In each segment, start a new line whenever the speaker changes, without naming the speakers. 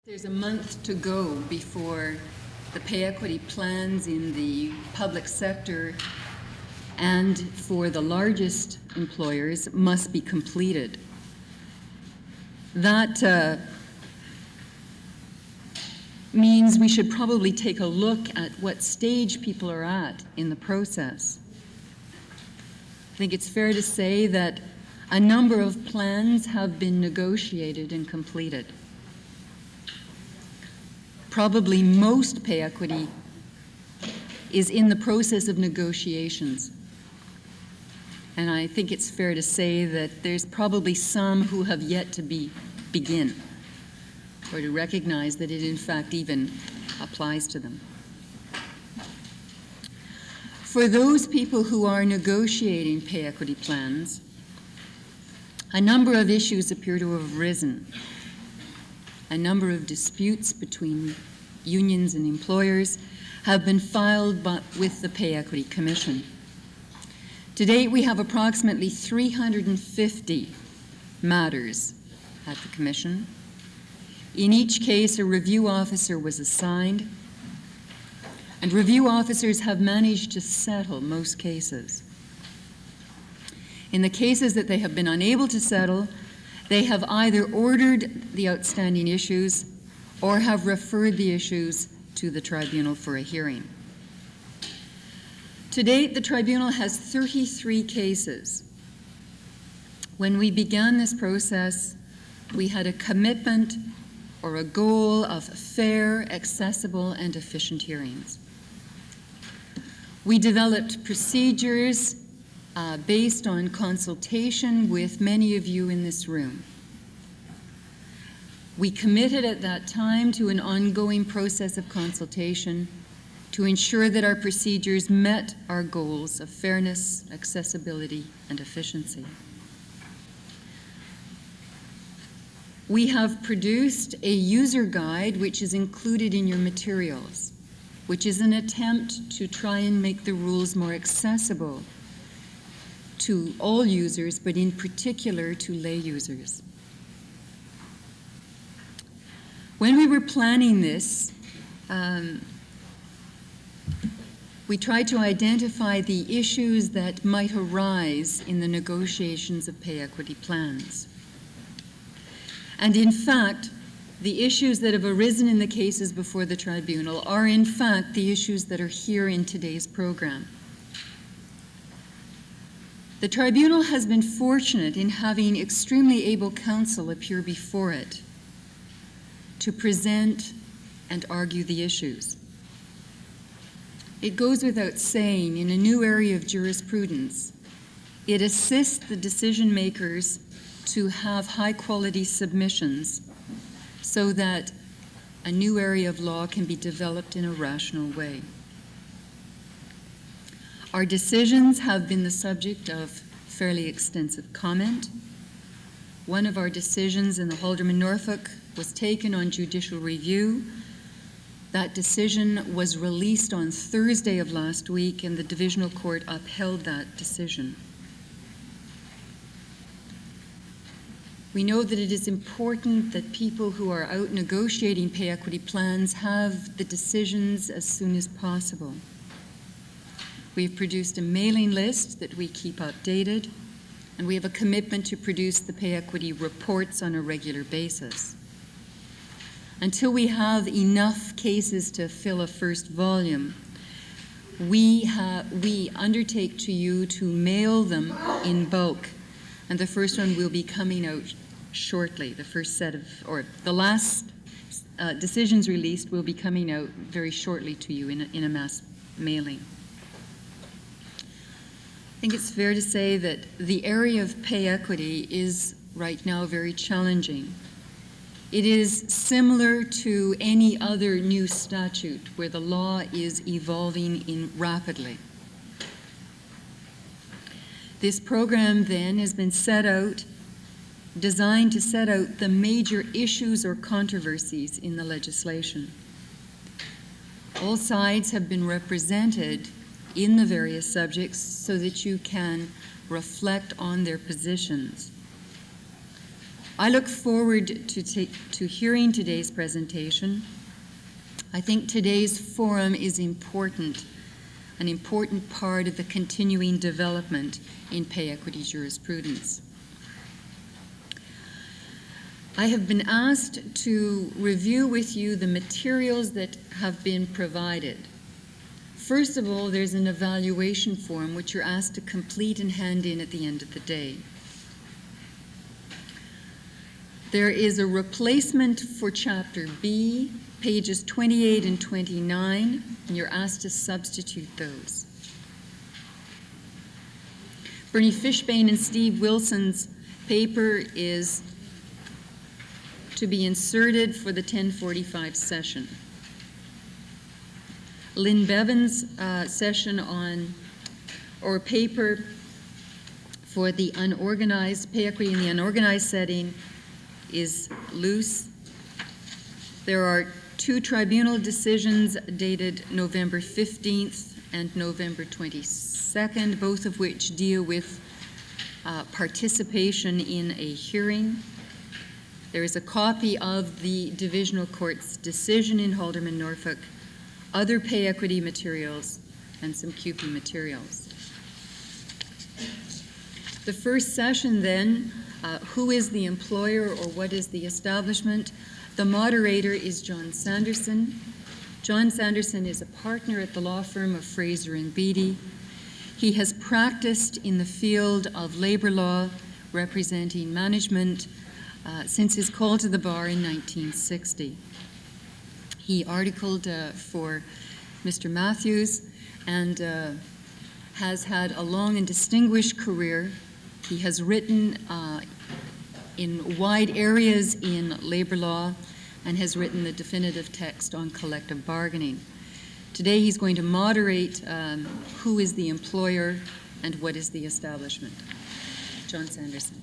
There's a month to go before the pay equity plans in the public sector and for the largest employers must be completed. That means we should probably take a look at what stage people are at in the process. I think it's fair to say that a number of plans have been negotiated and completed. Probably most pay equity is in the process of negotiations. And I think it's fair to say that there's probably some who have yet to begin or to recognize that it in fact even applies to them. For those people who are negotiating pay equity plans, a number of issues appear to have arisen. A number of disputes between unions and employers have been filed with the Pay Equity Commission. To date, we have approximately 350 matters at the Commission. In each case, a review officer was assigned, and review officers have managed to settle most cases. In the cases that they have been unable to settle, they have either ordered the outstanding issues or have referred the issues to the tribunal for a hearing. To date, the tribunal has 33 cases. When we began this process, we had a commitment or a goal of fair, accessible, and efficient hearings. We developed procedures based on consultation with many of you in this room. We committed at that time to an ongoing process of consultation to ensure that our procedures met our goals of fairness, accessibility, and efficiency. We have produced a user guide which is included in your materials, which is an attempt to try and make the rules more accessible to all users, but in particular to lay users. When we were planning this, we tried to identify the issues that might arise in the negotiations of pay equity plans. And in fact, the issues that have arisen in the cases before the tribunal are in fact the issues that are here in today's program. The tribunal has been fortunate in having extremely able counsel appear before it to present and argue the issues. It goes without saying, in a new area of jurisprudence, it assists the decision makers to have high-quality submissions so that a new area of law can be developed in a rational way. Our decisions have been the subject of fairly extensive comment. One of our decisions in the Halderman Norfolk was taken on judicial review. That decision was released on Thursday of last week, and the Divisional Court upheld that decision. We know that it is important that people who are out negotiating pay equity plans have the decisions as soon as possible. We've produced a mailing list that we keep updated, and we have a commitment to produce the pay equity reports on a regular basis. Until we have enough cases to fill a first volume, we undertake to you to mail them in bulk, and the first one will be coming out shortly. The first set of, or the last decisions released will be coming out very shortly to you in a mass mailing. I think it's fair to say that the area of pay equity is right now very challenging. It is similar to any other new statute where the law is evolving rapidly. This program then has been designed to set out the major issues or controversies in the legislation. All sides have been represented in the various subjects so that you can reflect on their positions. I look forward to hearing today's presentation. I think today's forum is important, an important part of the continuing development in pay equity jurisprudence. I have been asked to review with you the materials that have been provided. First of all, there's an evaluation form which you're asked to complete and hand in at the end of the day. There is a replacement for Chapter B, pages 28 and 29, and you're asked to substitute those. Bernie Fishbein and Steve Wilson's paper is to be inserted for the 10:45 session. Lynn Bevan's session on, or paper for the unorganized, pay equity in the unorganized setting is loose. There are 2 tribunal decisions dated November 15th and November 22nd, both of which deal with participation in a hearing. There is a copy of the Divisional Court's decision in Halderman, Norfolk, other pay equity materials, and some CUPE materials. The first session then, who is the employer or what is the establishment? The moderator is John Sanderson. John Sanderson is a partner at the law firm of Fraser and Beattie. He has practiced in the field of labor law, representing management, since his call to the bar in 1960. He articled for Mr. Matthews and has had a long and distinguished career. He has written in wide areas in labor law and has written the definitive text on collective bargaining. Today he's going to moderate who is the employer and what is the establishment. John Sanderson.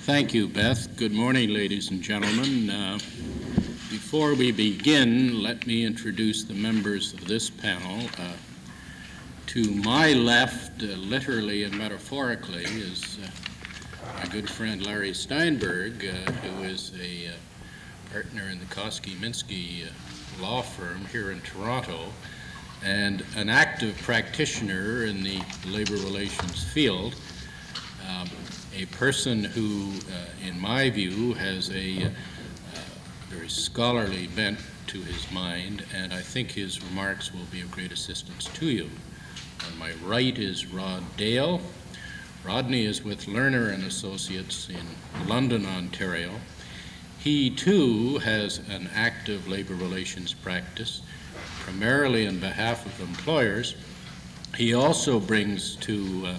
Thank you, Beth. Good morning, ladies and gentlemen. Before we begin, let me introduce the members of this panel. To my left, literally and metaphorically, is my good friend Larry Steinberg, who is a partner in the Koski-Minsky law firm here in Toronto and an active practitioner in the labor relations field. A person who, in my view, has a very scholarly bent to his mind, and I think his remarks will be of great assistance to you. On my right is Rod Dale. Rodney is with Lerner and Associates in London, Ontario. He, too, has an active labor relations practice, primarily on behalf of employers. He also brings to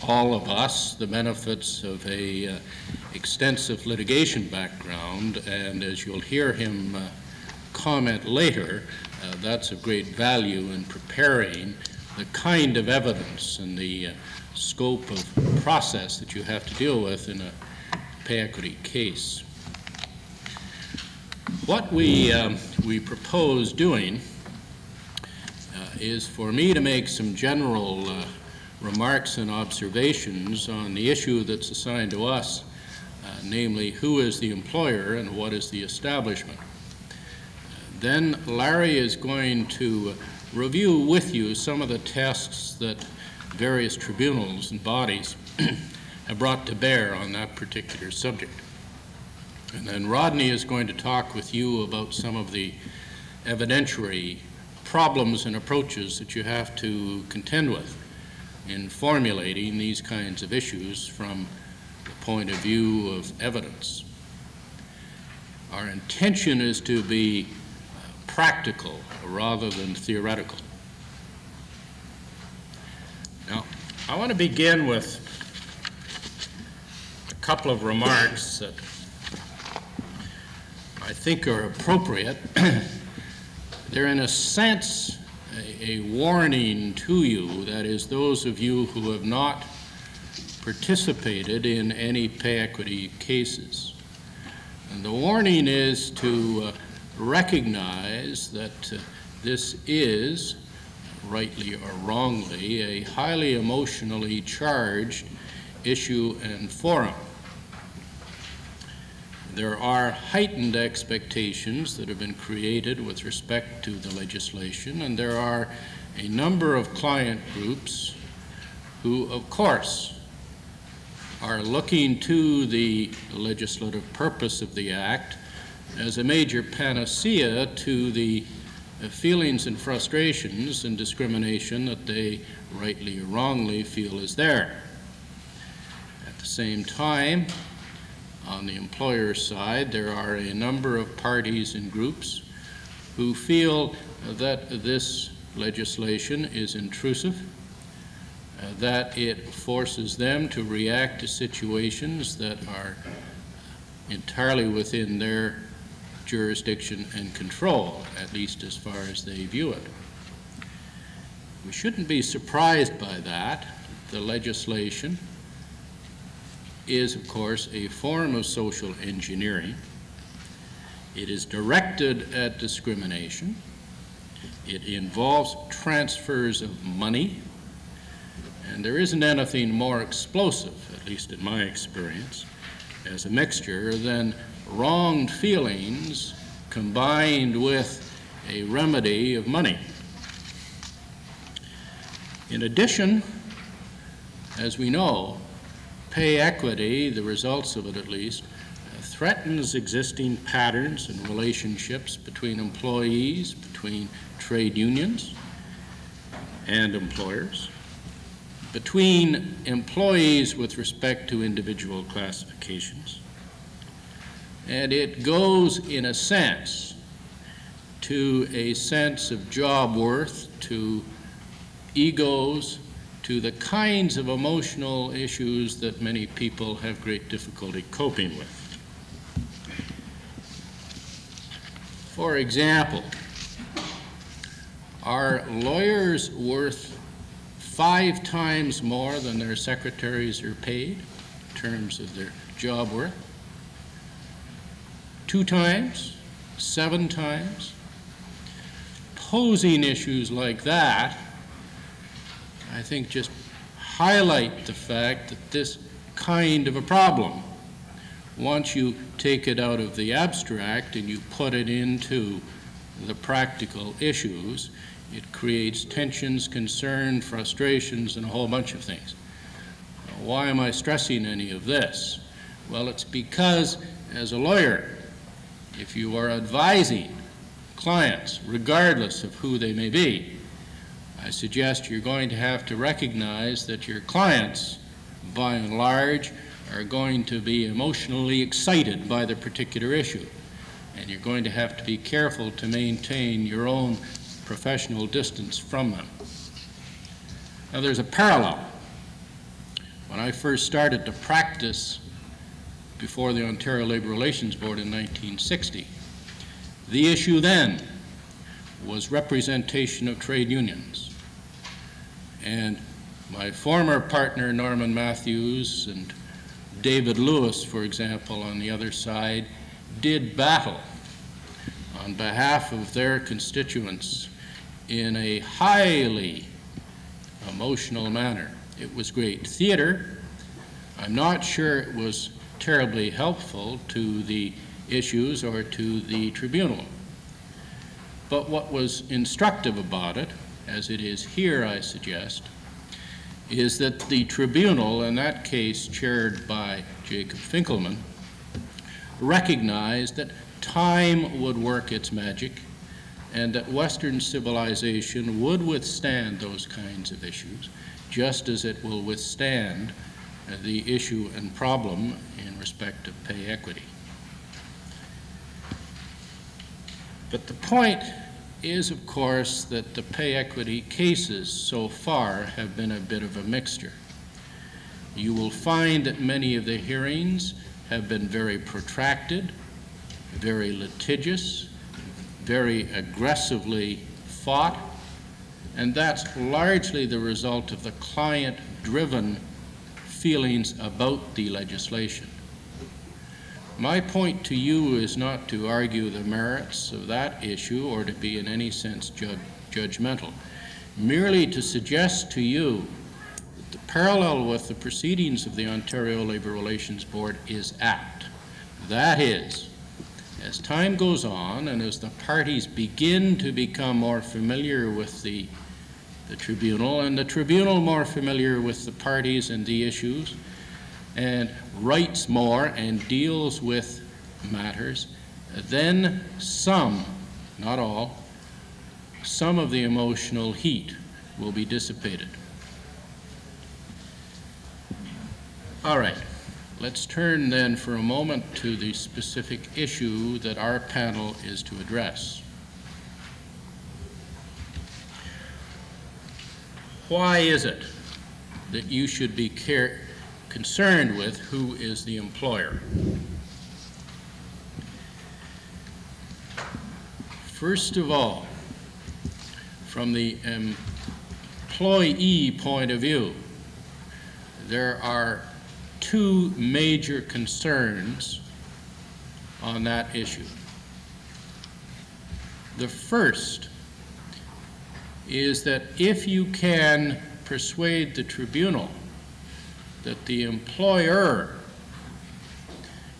all of us the benefits of a extensive litigation background, and as you'll hear him comment later, that's of great value in preparing the kind of evidence and the scope of process that you have to deal with in a pay equity case. What we propose doing is for me to make some general remarks and observations on the issue that's assigned to us, namely who is the employer and what is the establishment. Then Larry is going to review with you some of the tests that various tribunals and bodies have brought to bear on that particular subject. And then Rodney is going to talk with you about some of the evidentiary problems and approaches that you have to contend with in formulating these kinds of issues from the point of view of evidence. Our intention is to be practical rather than theoretical. Now, I want to begin with a couple of remarks that I think are appropriate they're in a sense a warning to you, that is, those of you who have not participated in any pay equity cases. And the warning is to recognize that this is, rightly or wrongly, a highly emotionally charged issue and forum. There are heightened expectations that have been created with respect to the legislation, and there are a number of client groups who, of course, are looking to the legislative purpose of the Act as a major panacea to the feelings and frustrations and discrimination that they, rightly or wrongly, feel is there. At the same time, on the employer side, there are a number of parties and groups who feel that this legislation is intrusive, that it forces them to react to situations that are entirely within their jurisdiction and control, at least as far as they view it. We shouldn't be surprised by that. The legislation is, of course, a form of social engineering. It is directed at discrimination. It involves transfers of money. And there isn't anything more explosive, at least in my experience, as a mixture than wronged feelings combined with a remedy of money. In addition, as we know, pay equity, the results of it at least, threatens existing patterns and relationships between employees, between trade unions and employers, between employees with respect to individual classifications. And it goes, in a sense, to a sense of job worth, to egos, to the kinds of emotional issues that many people have great difficulty coping with. For example, are lawyers worth 5 times more than their secretaries are paid in terms of their job worth? 2 times? 7 times? Posing issues like that, I think, just highlight the fact that this kind of a problem, once you take it out of the abstract and you put it into the practical issues, it creates tensions, concern, frustrations, and a whole bunch of things. Why am I stressing any of this? Well, it's because, as a lawyer, if you are advising clients, regardless of who they may be, I suggest you're going to have to recognize that your clients, by and large, are going to be emotionally excited by the particular issue. And you're going to have to be careful to maintain your own professional distance from them. Now, there's a parallel. When I first started to practice before the Ontario Labour Relations Board in 1960, the issue then was representation of trade unions. And my former partner, Norman Matthews, and David Lewis, for example, on the other side, did battle on behalf of their constituents in a highly emotional manner. It was great theater. I'm not sure it was terribly helpful to the issues or to the tribunal. But what was instructive about it, as it is here, I suggest, is that the tribunal, in that case chaired by Jacob Finkelman, recognized that time would work its magic and that Western civilization would withstand those kinds of issues, just as it will withstand the issue and problem in respect of pay equity. But the point is, of course, that the pay equity cases so far have been a bit of a mixture. You will find that many of the hearings have been very protracted, very litigious, very aggressively fought, and that's largely the result of the client-driven feelings about the legislation. My point to you is not to argue the merits of that issue or to be in any sense judgmental, merely to suggest to you that the parallel with the proceedings of the Ontario Labour Relations Board is apt. That is, as time goes on and as the parties begin to become more familiar with the tribunal, and the tribunal more familiar with the parties and the issues, and writes more and deals with matters, then some, not all, some of the emotional heat will be dissipated. All right, let's turn then for a moment to the specific issue that our panel is to address. Why is it that you should be concerned with who is the employer? First of all, from the employee point of view, there are two major concerns on that issue. The first is that if you can persuade the tribunal that the employer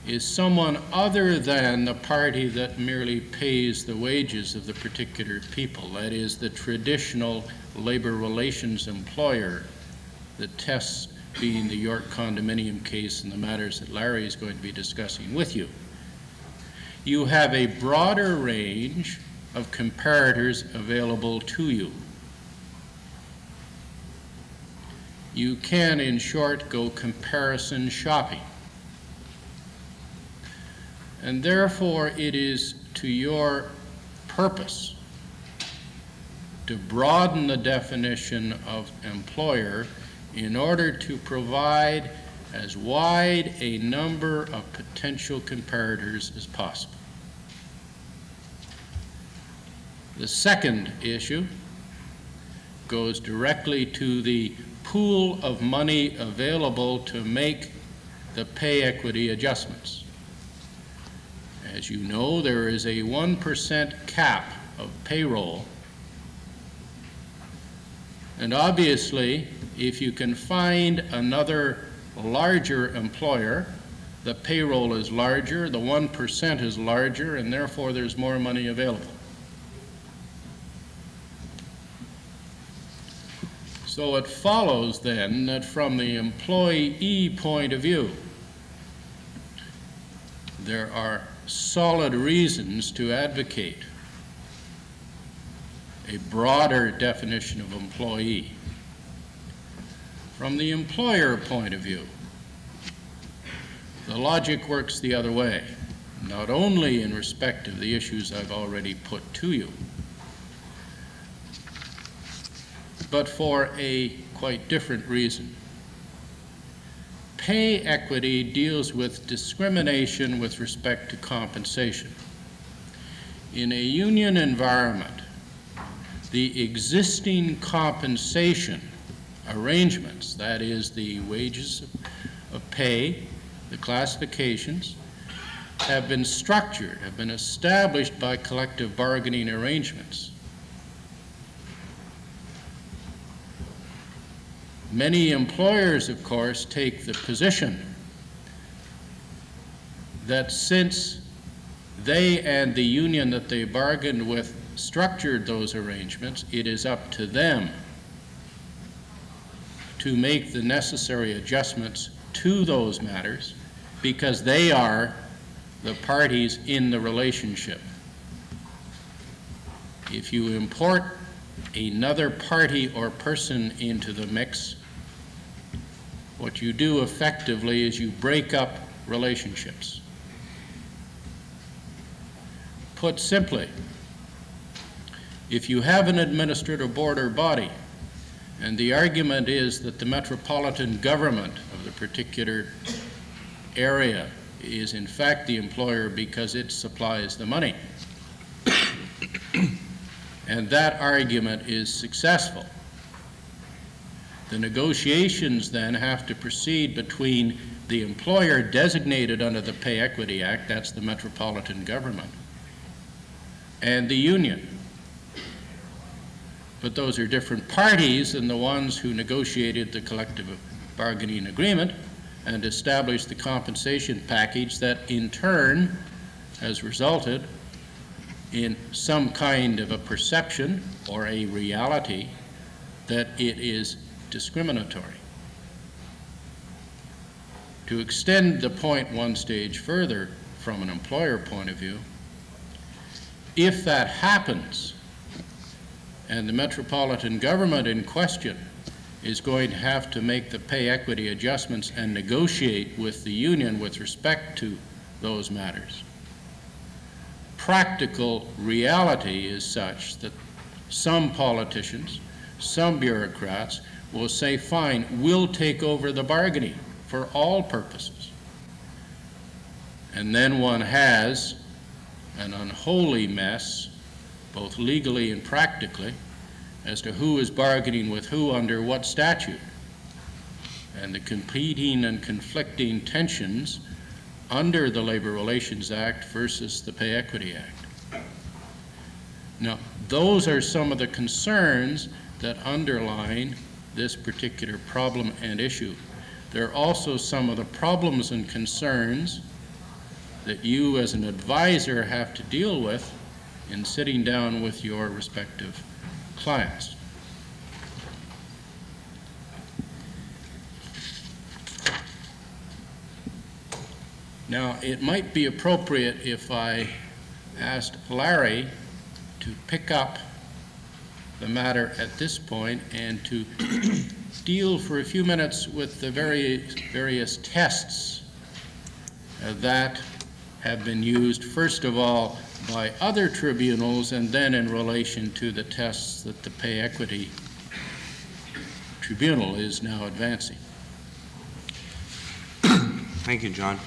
is someone other than the party that merely pays the wages of the particular people, that is, the traditional labor relations employer, the test being the York condominium case and the matters that Larry is going to be discussing with you, you have a broader range of comparators available to you. You can, in short, go comparison shopping. And therefore, it is to your purpose to broaden the definition of employer in order to provide as wide a number of potential comparators as possible. The second issue goes directly to the pool of money available to make the pay equity adjustments. As you know, there is a 1% cap of payroll, and obviously, if you can find another larger employer, the payroll is larger, the 1% is larger, and therefore there's more money available. So it follows then that from the employee point of view, there are solid reasons to advocate a broader definition of employee. From the employer point of view, the logic works the other way, not only in respect of the issues I've already put to you, but for a quite different reason. Pay equity deals with discrimination with respect to compensation. In a union environment, the existing compensation arrangements, that is, the wages of pay, the classifications, have been structured, have been established by collective bargaining arrangements. Many employers, of course, take the position that since they and the union that they bargained with structured those arrangements, it is up to them to make the necessary adjustments to those matters because they are the parties in the relationship. If you import another party or person into the mix, what you do effectively is you break up relationships. Put simply, if you have an administrative board or body, and the argument is that the metropolitan government of the particular area is in fact the employer because it supplies the money, and that argument is successful, the negotiations then have to proceed between the employer designated under the Pay Equity Act, that's the metropolitan government, and the union. But those are different parties than the ones who negotiated the collective bargaining agreement and established the compensation package that in turn has resulted in some kind of a perception or a reality that it is discriminatory. To extend the point one stage further from an employer point of view, if that happens and the metropolitan government in question is going to have to make the pay equity adjustments and negotiate with the union with respect to those matters, practical reality is such that some politicians, some bureaucrats will say, fine, we'll take over the bargaining for all purposes. And then one has an unholy mess, both legally and practically, as to who is bargaining with who under what statute, and the competing and conflicting tensions under the Labor Relations Act versus the Pay Equity Act. Now, those are some of the concerns that underline this particular problem and issue. There are also some of the problems and concerns that you as an advisor have to deal with in sitting down with your respective clients. Now, it might be appropriate if I asked Larry to pick up the matter at this point and to deal for a few minutes with the various tests that have been used, first of all, by other tribunals, and then in relation to the tests that the Pay Equity Tribunal is now advancing.
Thank you, John.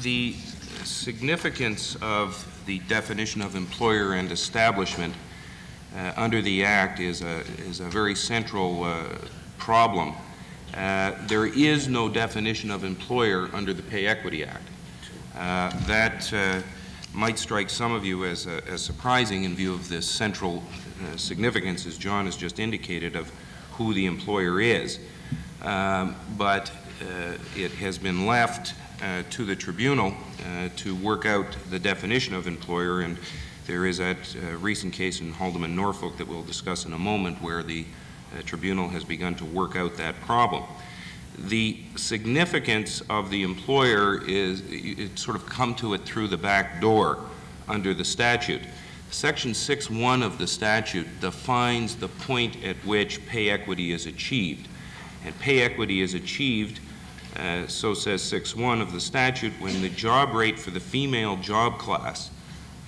The significance of the definition of employer and establishment under the Act is a very central problem. There is no definition of employer under the Pay Equity Act. That might strike some of you as surprising in view of this central significance, as John has just indicated, of who the employer is. But it has been left to the tribunal to work out the definition of employer, and there is a recent case in Haldeman, Norfolk, that we'll discuss in a moment, where the tribunal has begun to work out that problem. The significance of the employer is, it's sort of come to it through the back door under the statute. Section 6.1 of the statute defines the point at which pay equity is achieved. And pay equity is achieved, so says 6.1 of the statute, when the job rate for the female job class,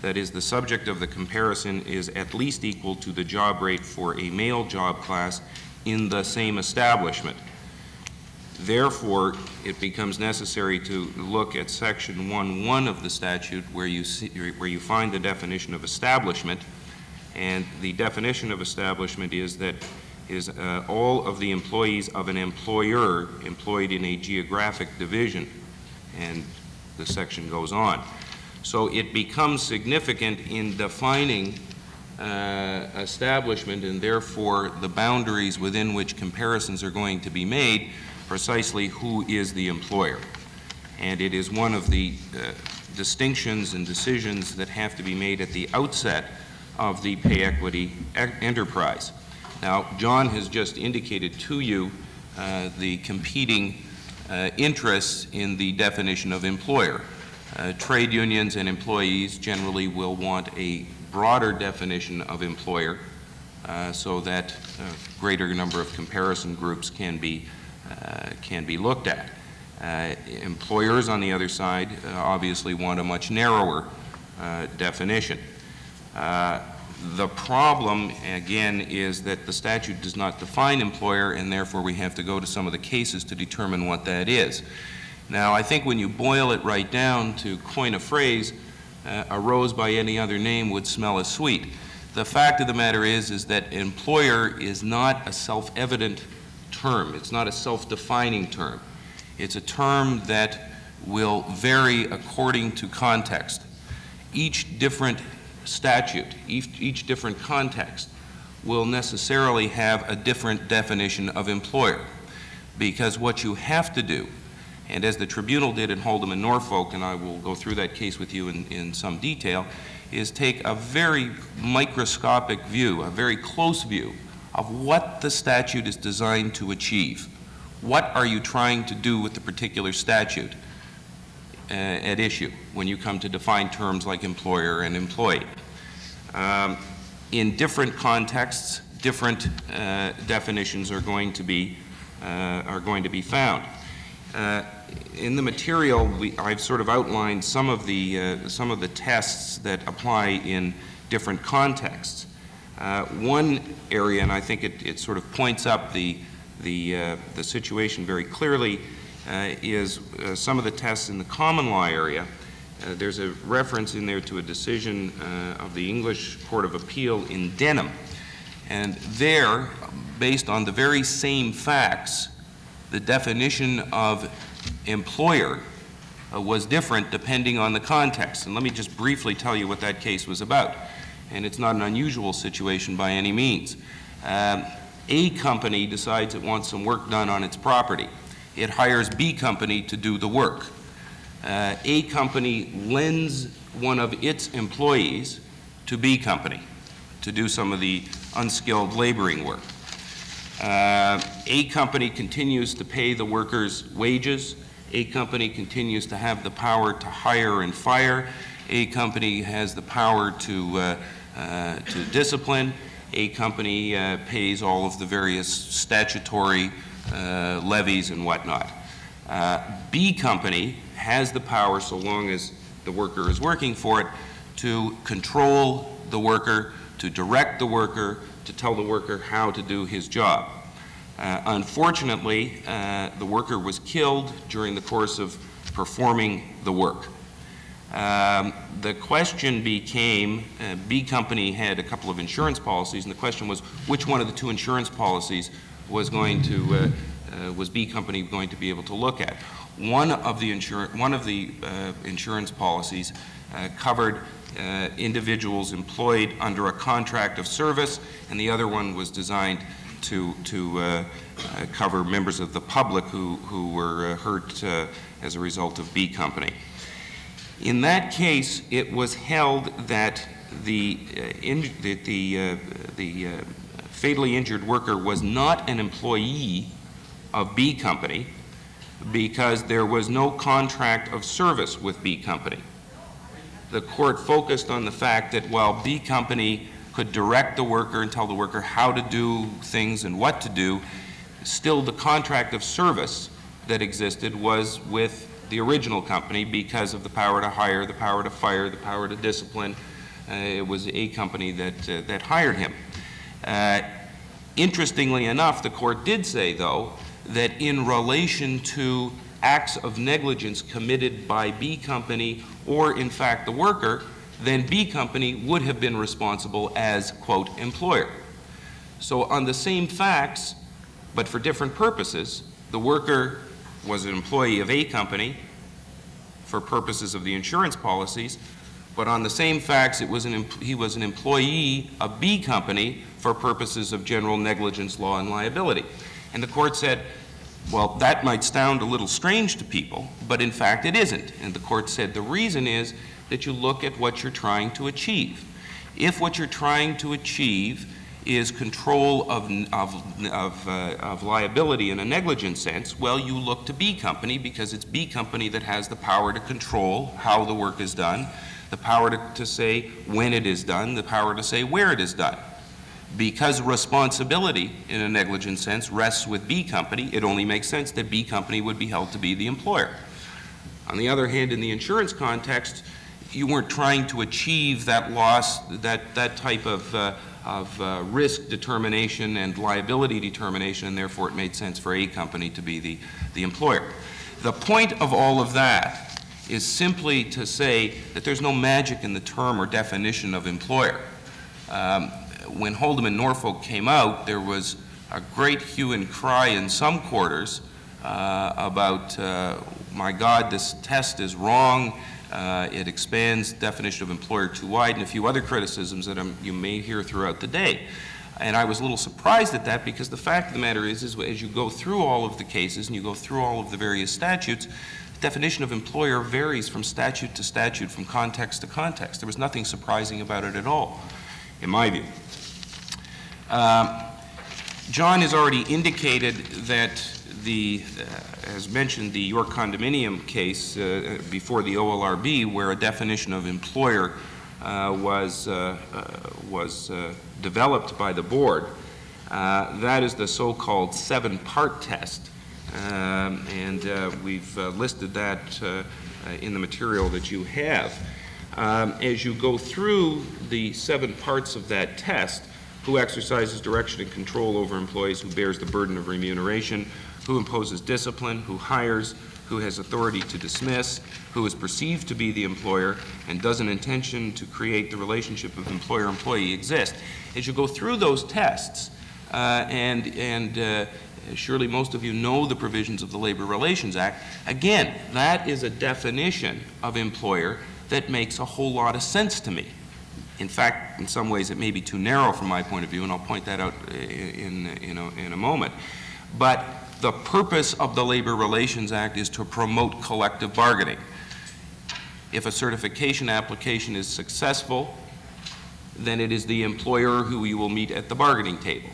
that is the subject of the comparison, is at least equal to the job rate for a male job class in the same establishment. Therefore, it becomes necessary to look at Section 1.1 of the statute, where you find the definition of establishment. And the definition of establishment is that all of the employees of an employer employed in a geographic division, and the section goes on. So it becomes significant in defining establishment, and therefore the boundaries within which comparisons are going to be made, precisely who is the employer. And it is one of the distinctions and decisions that have to be made at the outset of the pay equity enterprise. Now, John has just indicated to you the competing interests in the definition of employer. Trade unions and employees generally will want a broader definition of employer so that a greater number of comparison groups can be looked at. Employers, on the other side, obviously want a much narrower definition. The problem, again, is that the statute does not define employer, and therefore we have to go to some of the cases to determine what that is. Now, I think when you boil it right down, to coin a phrase, a rose by any other name would smell as sweet. The fact of the matter is that employer is not a self-evident term. It's not a self-defining term. It's a term that will vary according to context. Each different statute, each different context will necessarily have a different definition of employer, because what you have to do, and as the tribunal did in Hold'em and Norfolk, and I will go through that case with you in some detail, is take a very microscopic view, a very close view of what the statute is designed to achieve. What are you trying to do with the particular statute at issue when you come to define terms like employer and employee? In different contexts, different definitions are going to be found. In the material, I've sort of outlined some of the tests that apply in different contexts. One area, and I think it sort of points up the situation very clearly, is some of the tests in the common law area. There's a reference in there to a decision of the English Court of Appeal in Denham. And there, based on the very same facts, the definition of employer was different depending on the context. And let me just briefly tell you what that case was about. And it's not an unusual situation by any means. A company decides it wants some work done on its property. It hires B company to do the work. A company lends one of its employees to B company to do some of the unskilled laboring work. A company continues to pay the workers wages. A company continues to have the power to hire and fire. A company has the power to discipline. A company pays all of the various statutory levies and whatnot. B company has the power, so long as the worker is working for it, to control the worker, to direct the worker, to tell the worker how to do his job. Unfortunately, the worker was killed during the course of performing the work. The question became, B company had a couple of insurance policies, and the question was which one of the two insurance policies was B company going to be able to look at. One of the insurance policies covered individuals employed under a contract of service, and the other one was designed to cover members of the public who were hurt as a result of B company. In that case, it was held that the fatally injured worker was not an employee of B company because there was no contract of service with B company. The court focused on the fact that while B company could direct the worker and tell the worker how to do things and what to do, still the contract of service that existed was with the original company because of the power to hire, the power to fire, the power to discipline. It was A company that hired him. Interestingly enough, the court did say, though, that in relation to acts of negligence committed by B company or, in fact, the worker, then B company would have been responsible as, quote, employer. So on the same facts, but for different purposes, the worker was an employee of A company for purposes of the insurance policies, but on the same facts, he was an employee of B company for purposes of general negligence law and liability. And the court said, well, that might sound a little strange to people, but in fact it isn't. And the court said the reason is that you look at what you're trying to achieve. If what you're trying to achieve is control of liability in a negligent sense, well, you look to B company because it's B company that has the power to control how the work is done, the power to say when it is done, the power to say where it is done. Because responsibility in a negligent sense rests with B company, it only makes sense that B company would be held to be the employer. On the other hand, in the insurance context, you weren't trying to achieve that loss, that type of risk determination and liability determination, and therefore it made sense for A company to be the employer. The point of all of that is simply to say that there's no magic in the term or definition of employer. When Hold'em and Norfolk came out, there was a great hue and cry in some quarters about, my God, this test is wrong, it expands definition of employer too wide, and a few other criticisms that you may hear throughout the day. And I was a little surprised at that, because the fact of the matter is as you go through all of the cases and you go through all of the various statutes, the definition of employer varies from statute to statute, from context to context. There was nothing surprising about it at all, in my view. John has already indicated that as mentioned, the York condominium case before the OLRB, where a definition of employer was developed by the board. That is the so-called 7-part test, and we've listed that in the material that you have. As you go through the 7 parts of that test, who exercises direction and control over employees, who bears the burden of remuneration, who imposes discipline, who hires, who has authority to dismiss, who is perceived to be the employer, and does an intention to create the relationship of employer-employee exist. As you go through those tests, surely most of you know the provisions of the Labor Relations Act, again, that is a definition of employer that makes a whole lot of sense to me. In fact, in some ways it may be too narrow from my point of view, and I'll point that out in a moment. But the purpose of the Labor Relations Act is to promote collective bargaining. If a certification application is successful, then it is the employer who you will meet at the bargaining table.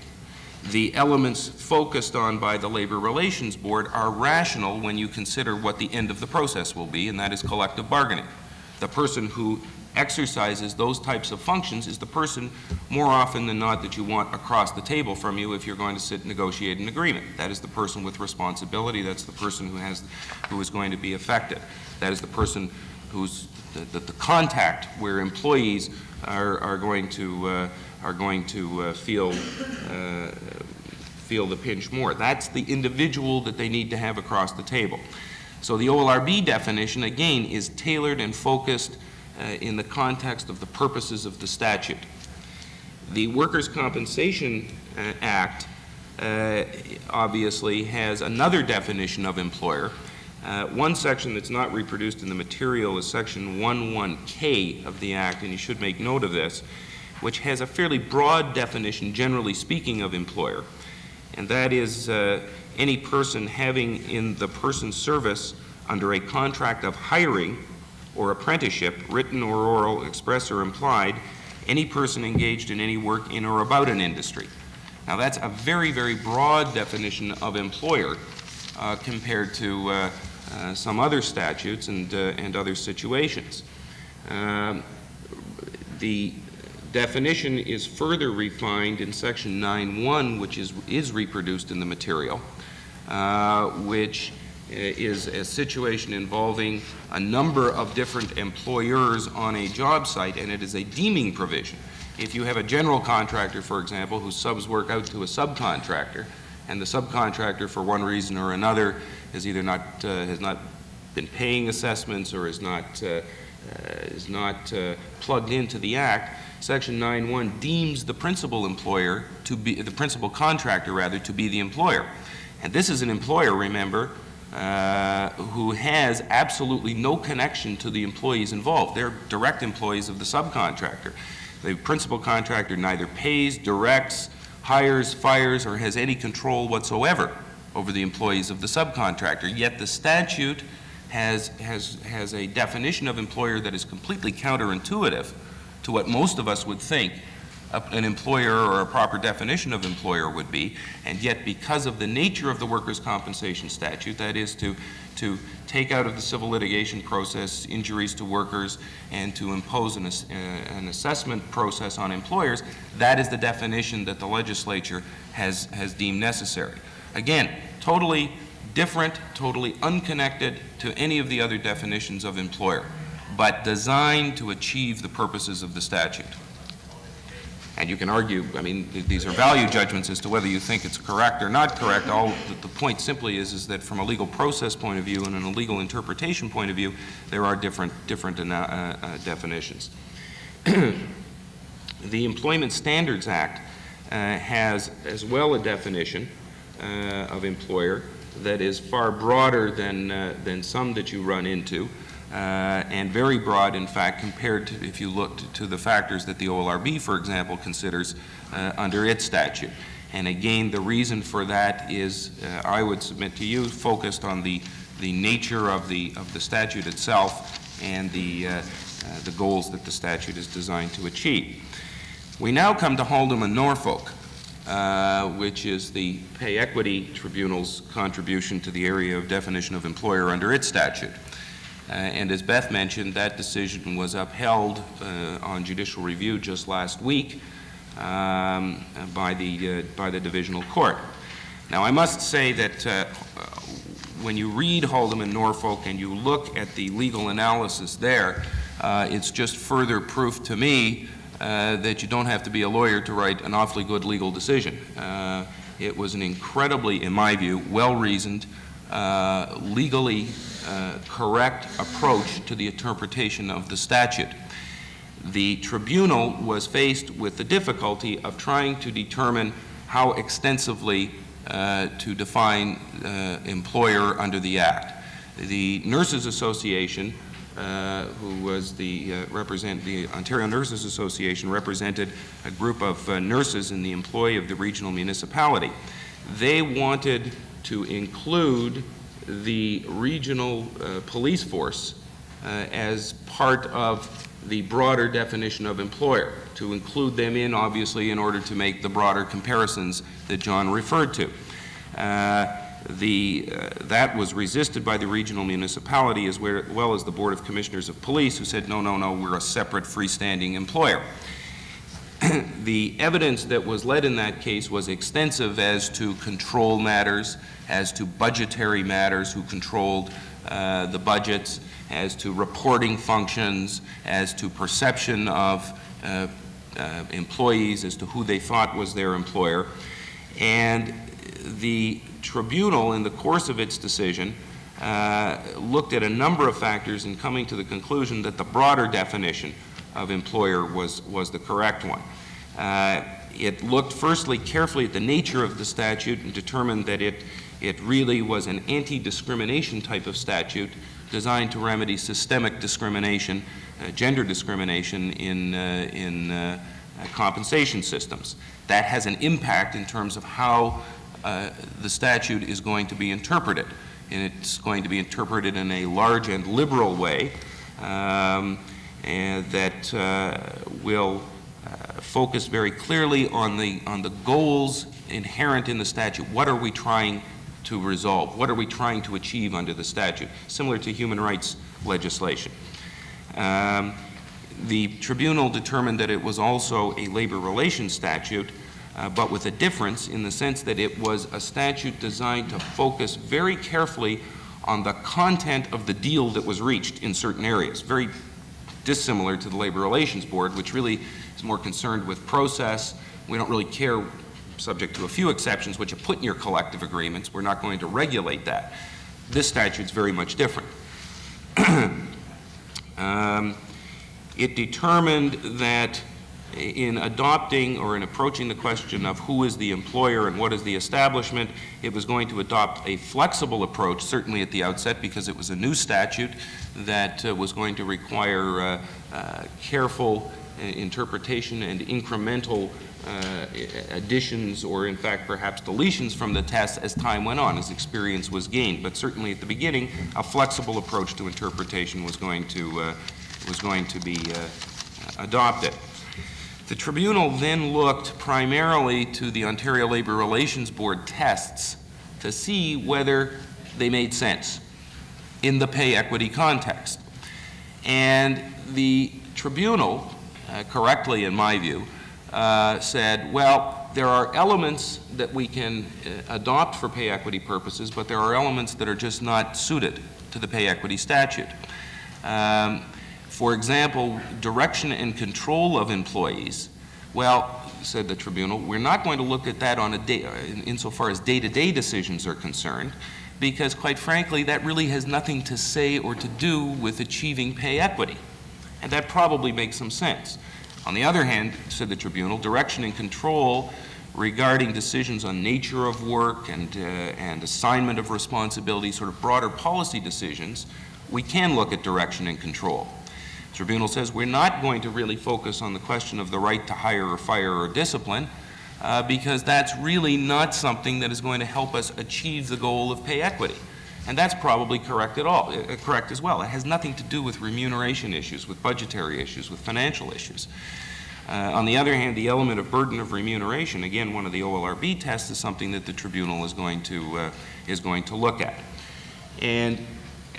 The elements focused on by the Labor Relations Board are rational when you consider what the end of the process will be, and that is collective bargaining. The person who exercises those types of functions is the person more often than not that you want across the table from you if you're going to sit and negotiate an agreement. That is the person with responsibility. That's the person who is going to be affected. That is the person who's the contact where employees are going to feel the pinch more. That's the individual that they need to have across the table. So the OLRB definition, again, is tailored and focused in the context of the purposes of the statute. The Workers' Compensation Act obviously has another definition of employer. One section that's not reproduced in the material is section 11K of the Act, and you should make note of this, which has a fairly broad definition, generally speaking, of employer. And that is any person having in the person's service under a contract of hiring or apprenticeship, written or oral, express or implied, any person engaged in any work in or about an industry. Now that's a very, very broad definition of employer compared to some other statutes and other situations. The definition is further refined in section 9.1, which is reproduced in the material, which is a situation involving a number of different employers on a job site, and it is a deeming provision. If you have a general contractor, for example, who subs work out to a subcontractor, and the subcontractor, for one reason or another, has either has not been paying assessments or is not plugged into the Act, Section 9.1 deems the principal employer to be the principal contractor, rather, to be the employer. And this is an employer, remember, who has absolutely no connection to the employees involved. They're direct employees of the subcontractor. The principal contractor neither pays, directs, hires, fires, or has any control whatsoever over the employees of the subcontractor. Yet the statute has a definition of employer that is completely counterintuitive to what most of us would think an employer or a proper definition of employer would be, and yet because of the nature of the workers' compensation statute, that is to take out of the civil litigation process injuries to workers and to impose an assessment process on employers, that is the definition that the legislature has deemed necessary. Again, totally different, totally unconnected to any of the other definitions of employer, but designed to achieve the purposes of the statute. And you can argue, I mean, these are value judgments as to whether you think it's correct or not correct. All the point simply is that from a legal process point of view and a legal interpretation point of view, there are different definitions. The Employment Standards Act has as well a definition of employer that is far broader than some that you run into, and very broad, in fact, compared to if you look to the factors that the OLRB, for example, considers under its statute. And again, the reason for that is, I would submit to you, focused on the nature of the statute itself and the goals that the statute is designed to achieve. We now come to Hold'em and Norfolk, which is the Pay Equity Tribunal's contribution to the area of definition of employer under its statute. And as Beth mentioned, that decision was upheld on judicial review just last week by the divisional court. Now, I must say that when you read Hold'em and Norfolk and you look at the legal analysis there, it's just further proof to me that you don't have to be a lawyer to write an awfully good legal decision. It was an incredibly, in my view, well-reasoned, legally correct approach to the interpretation of the statute. The tribunal was faced with the difficulty of trying to determine how extensively to define employer under the Act. The Nurses Association, who was the Ontario Nurses Association, represented a group of nurses in the employ of the regional municipality. They wanted to include the regional police force as part of the broader definition of employer, to include them in, obviously, in order to make the broader comparisons that John referred to. That was resisted by the regional municipality as well as the Board of Commissioners of Police, who said, no, we're a separate freestanding employer. The evidence that was led in that case was extensive as to control matters, as to budgetary matters, who controlled the budgets, as to reporting functions, as to perception of employees, as to who they thought was their employer. And the tribunal, in the course of its decision, looked at a number of factors in coming to the conclusion that the broader definition of employer was the correct one. It looked firstly carefully at the nature of the statute and determined that it really was an anti-discrimination type of statute designed to remedy systemic discrimination, gender discrimination in compensation systems. That has an impact in terms of how the statute is going to be interpreted. And it's going to be interpreted in a large and liberal way and that will focus very clearly on the goals inherent in the statute. What are we trying to resolve? What are we trying to achieve under the statute? Similar to human rights legislation. The tribunal determined that it was also a labor relations statute, but with a difference in the sense that it was a statute designed to focus very carefully on the content of the deal that was reached in certain areas, very dissimilar to the Labor Relations Board, which really is more concerned with process. We don't really care, subject to a few exceptions, what you put in your collective agreements. We're not going to regulate that. This statute's very much different. It determined that in adopting or in approaching the question of who is the employer and what is the establishment, it was going to adopt a flexible approach, certainly at the outset, because it was a new statute that was going to require careful interpretation and incremental additions or, in fact, perhaps deletions from the test as time went on, as experience was gained. But certainly at the beginning, a flexible approach to interpretation was going to be adopted. The tribunal then looked primarily to the Ontario Labor Relations Board tests to see whether they made sense in the pay equity context. And the tribunal, correctly in my view, said, well, there are elements that we can adopt for pay equity purposes, but there are elements that are just not suited to the pay equity statute. For example, direction and control of employees. Well, said the tribunal, we're not going to look at that on a day, insofar as day-to-day decisions are concerned, because quite frankly, that really has nothing to say or to do with achieving pay equity. And that probably makes some sense. On the other hand, said the tribunal, direction and control regarding decisions on nature of work and assignment of responsibility, sort of broader policy decisions, we can look at direction and control. The tribunal says we're not going to really focus on the question of the right to hire or fire or discipline, because that's really not something that is going to help us achieve the goal of pay equity. And that's probably correct as well. It has nothing to do with remuneration issues, with budgetary issues, with financial issues. On the other hand, the element of burden of remuneration, again, one of the OLRB tests, is something that the tribunal is going to look at. And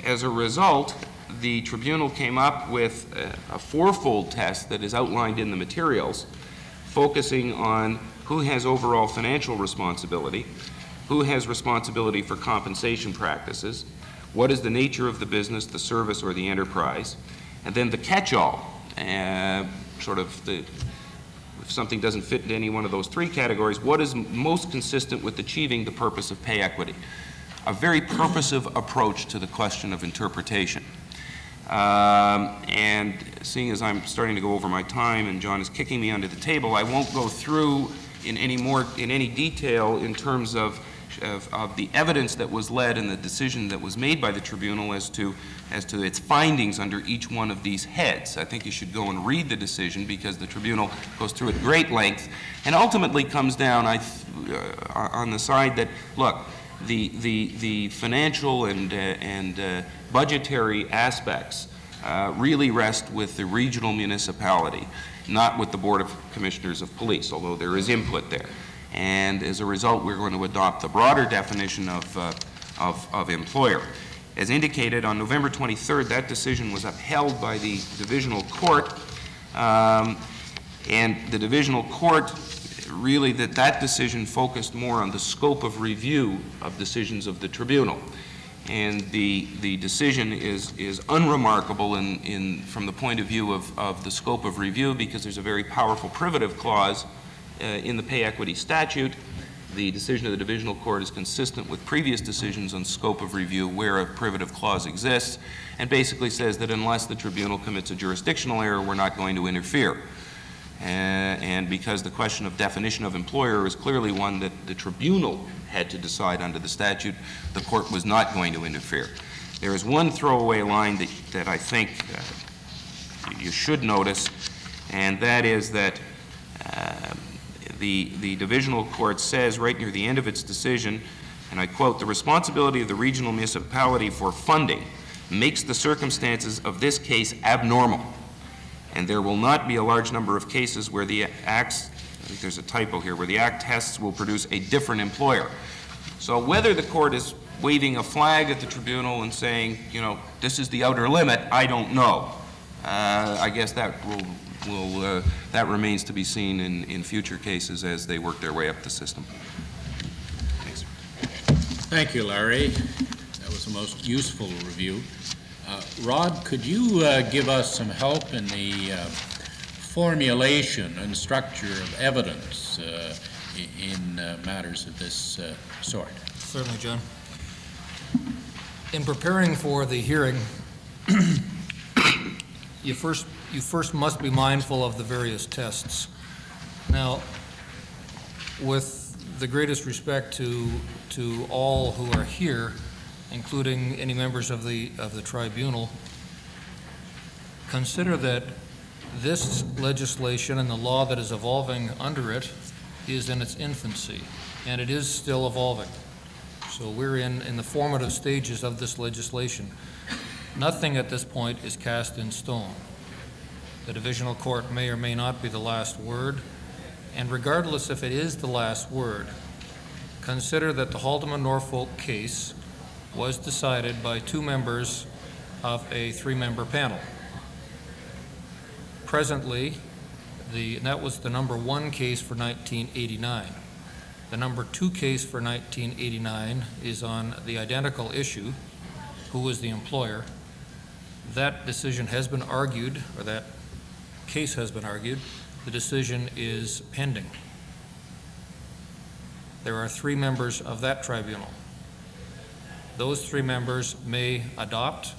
as a result, the tribunal came up with a fourfold test that is outlined in the materials, focusing on who has overall financial responsibility, who has responsibility for compensation practices, what is the nature of the business, the service, or the enterprise, and then the catch-all, sort of if something doesn't fit into any one of those three categories, what is most consistent with achieving the purpose of pay equity? A very purposive approach to the question of interpretation. And seeing as I'm starting to go over my time and John is kicking me under the table, I won't go through in any detail in terms of the evidence that was led and the decision that was made by the tribunal as to its findings under each one of these heads. I think you should go and read the decision, because the tribunal goes through at great length and ultimately comes down on the side that, look, the financial and budgetary aspects really rest with the regional municipality, not with the Board of Commissioners of Police, although there is input there. And as a result, we're going to adopt the broader definition of employer. As indicated, on November 23rd, that decision was upheld by the divisional court, and the divisional court really that decision focused more on the scope of review of decisions of the tribunal. And the decision is unremarkable from the point of view of the scope of review, because there's a very powerful privative clause in the pay equity statute. The decision of the divisional court is consistent with previous decisions on scope of review where a privative clause exists, and basically says that unless the tribunal commits a jurisdictional error, we're not going to interfere. And because the question of definition of employer is clearly one that the tribunal had to decide under the statute, the court was not going to interfere. There is one throwaway line that I think you should notice, and that is that the divisional court says right near the end of its decision, and I quote, "The responsibility of the regional municipality for funding makes the circumstances of this case abnormal, and there will not be a large number of cases where the Act's," I think there's a typo here, "where the Act tests will produce a different employer." So whether the court is waving a flag at the tribunal and saying, you know, this is the outer limit, I don't know. I guess that that remains to be seen in future cases as they work their way up the system. Thanks.
Thank you, Larry. That was a most useful review. Rod, could you give us some help in the formulation and structure of evidence in matters of this sort?
Certainly, John. In preparing for the hearing, you first must be mindful of the various tests. Now, with the greatest respect to all who are here, including any members of the tribunal, consider that this legislation and the law that is evolving under it is in its infancy, and it is still evolving. So we're in the formative stages of this legislation. Nothing at this point is cast in stone. The divisional court may or may not be the last word, and regardless if it is the last word, consider that the Haldeman-Norfolk case was decided by 2 members of a 3-member panel. Presently, that was the number 1 case for 1989. The number 2 case for 1989 is on the identical issue, who was the employer. That decision has been argued, or that case has been argued, the decision is pending. There are 3 members of that tribunal. Those 3 members may adopt,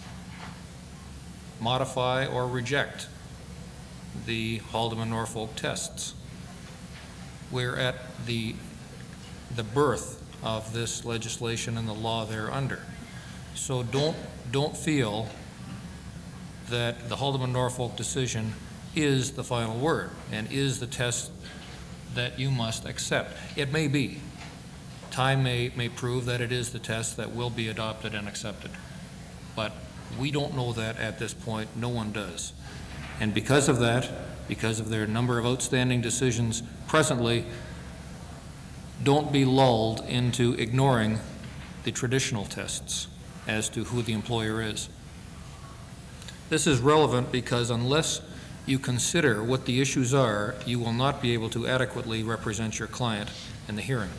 modify, or reject the Haldeman-Norfolk tests. We're at the birth of this legislation and the law thereunder. So don't feel that the Haldeman-Norfolk decision is the final word and is the test that you must accept. It may be. Time may prove that it is the test that will be adopted and accepted. But we don't know that at this point. No one does. And because of that, because of their number of outstanding decisions presently, don't be lulled into ignoring the traditional tests as to who the employer is. This is relevant because unless you consider what the issues are, you will not be able to adequately represent your client in the hearing.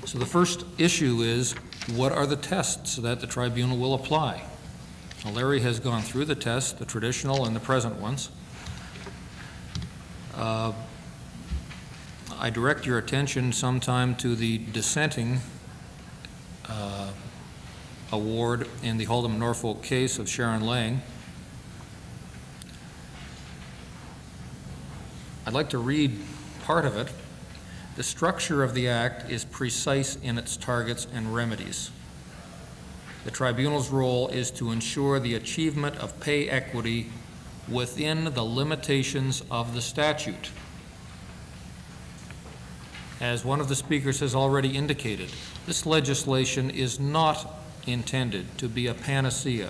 So the first issue is, what are the tests that the tribunal will apply? Now, Larry has gone through the tests, the traditional and the present ones. I direct your attention sometime to the dissenting award in the Haldeman-Norfolk case of Sharon Lang. I'd like to read part of it. The structure of the Act is precise in its targets and remedies. The tribunal's role is to ensure the achievement of pay equity within the limitations of the statute. As one of the speakers has already indicated, this legislation is not intended to be a panacea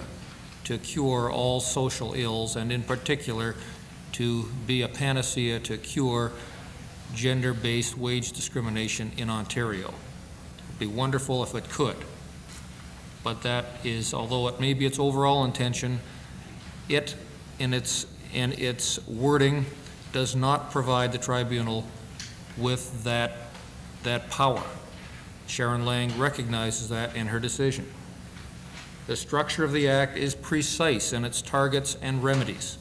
to cure all social ills, and in particular, to be a panacea to cure gender-based wage discrimination in Ontario. It'd be wonderful if it could, but that is, although it may be its overall intention, it in its wording does not provide the tribunal with that power. Sharon Lang recognizes that in her decision. The structure of the Act is precise in its targets and remedies.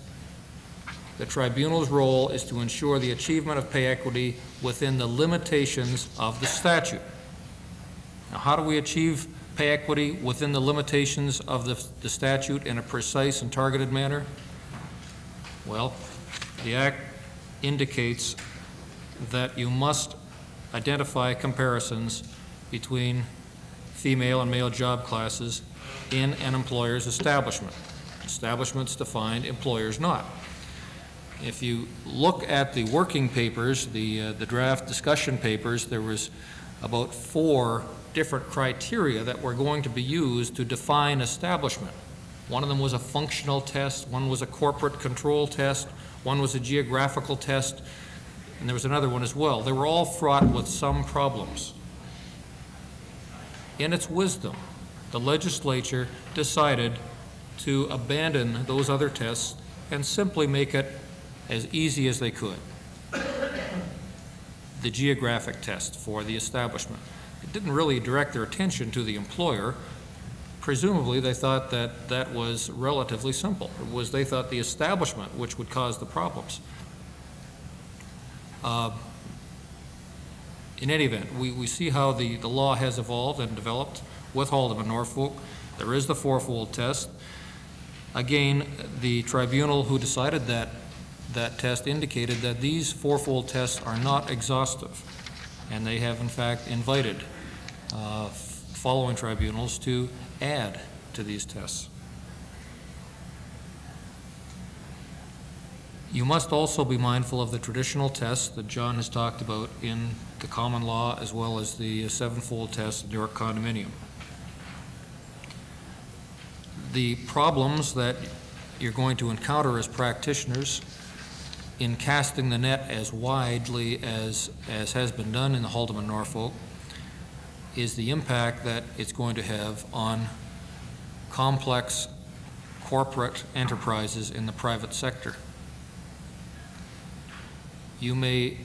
The tribunal's role is to ensure the achievement of pay equity within the limitations of the statute. Now, how do we achieve pay equity within the limitations of the statute in a precise and targeted manner? Well, the Act indicates that you must identify comparisons between female and male job classes in an employer's establishment. Establishments defined, employers not. If you look at the working papers, the draft discussion papers, there was about 4 different criteria that were going to be used to define establishment. One of them was a functional test, one was a corporate control test, one was a geographical test, and there was another one as well. They were all fraught with some problems. In its wisdom, the legislature decided to abandon those other tests and simply make it as easy as they could. The geographic test for the establishment. It didn't really direct their attention to the employer. Presumably, they thought that that was relatively simple. It was, they thought, the establishment which would cause the problems. In any event, we see how the law has evolved and developed with Haldeman-Norfolk. There is the 4-fold test. Again, the tribunal who decided that test indicated that these 4-fold tests are not exhaustive, and they have in fact invited following tribunals to add to these tests. You must also be mindful of the traditional tests that John has talked about in the common law, as well as the 7-fold test in New York condominium. The problems that you're going to encounter as practitioners in casting the net as widely as has been done in the Haldeman-Norfolk is the impact that it's going to have on complex corporate enterprises in the private sector. You may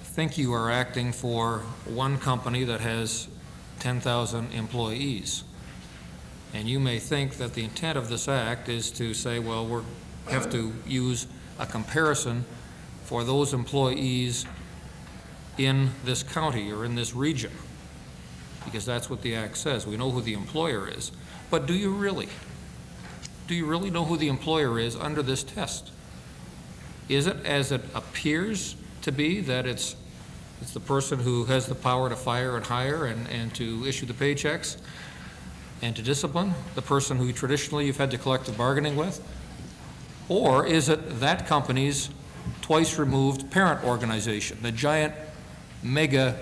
think you are acting for one company that has 10,000 employees, and you may think that the intent of this act is to say, well, we're have to use a comparison for those employees in this county or in this region, because that's what the Act says. We know who the employer is. But do you really? Do you really know who the employer is under this test? Is it as it appears to be, that it's the person who has the power to fire and hire and to issue the paychecks and to discipline, the person who traditionally you've had to collective bargaining with? Or is it that company's twice removed parent organization, the giant mega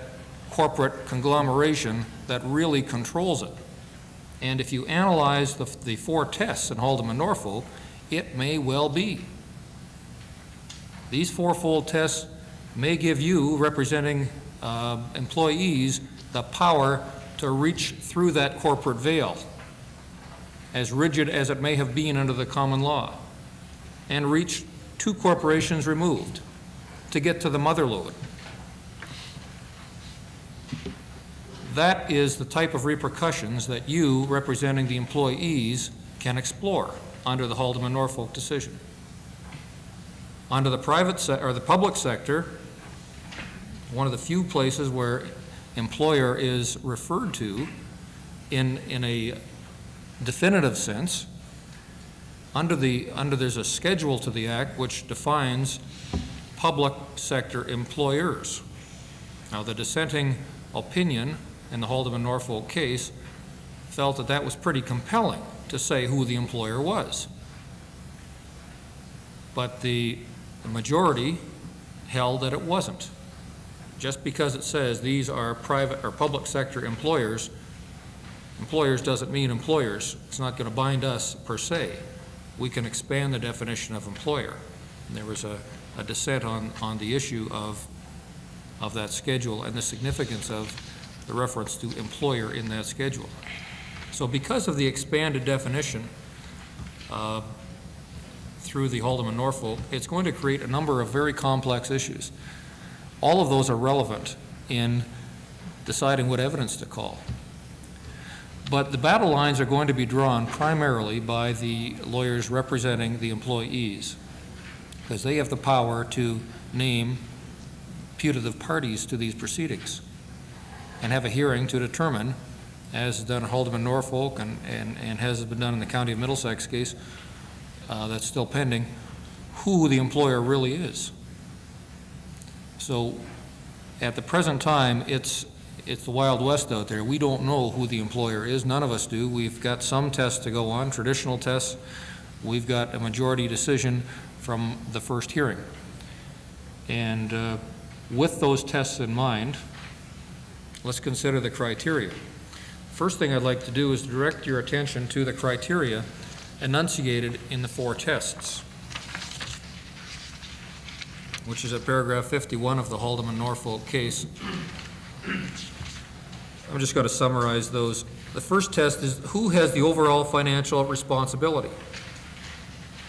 corporate conglomeration that really controls it? And if you analyze the 4 tests in Haldeman and Norfolk, it may well be. These 4-fold tests may give you, representing employees, the power to reach through that corporate veil, as rigid as it may have been under the common law, and reach 2 corporations removed to get to the mother lode. That is the type of repercussions that you, representing the employees, can explore under the Haldeman Norfolk decision. Under the the public sector, one of the few places where employer is referred to in a definitive sense, there's a schedule to the Act which defines public sector employers. Now, the dissenting opinion in the Haldeman Norfolk case felt that that was pretty compelling to say who the employer was. But the majority held that it wasn't. Just because it says these are private or public sector employers doesn't mean employers. It's not going to bind us per se. We can expand the definition of employer. And there was a dissent on the issue of that schedule and the significance of the reference to employer in that schedule. So because of the expanded definition through the Haldeman Norfolk, it's going to create a number of very complex issues. All of those are relevant in deciding what evidence to call. But the battle lines are going to be drawn primarily by the lawyers representing the employees, because they have the power to name putative parties to these proceedings and have a hearing to determine, as is done in Haldeman Norfolk and has been done in the County of Middlesex case that's still pending, who the employer really is. So at the present time, it's the Wild West out there. We don't know who the employer is. None of us do. We've got some tests to go on, traditional tests. We've got a majority decision from the first hearing. And with those tests in mind, let's consider the criteria. First thing I'd like to do is direct your attention to the criteria enunciated in the 4 tests, which is at paragraph 51 of the Haldeman Norfolk case. I'm just going to summarize those. The first test is who has the overall financial responsibility.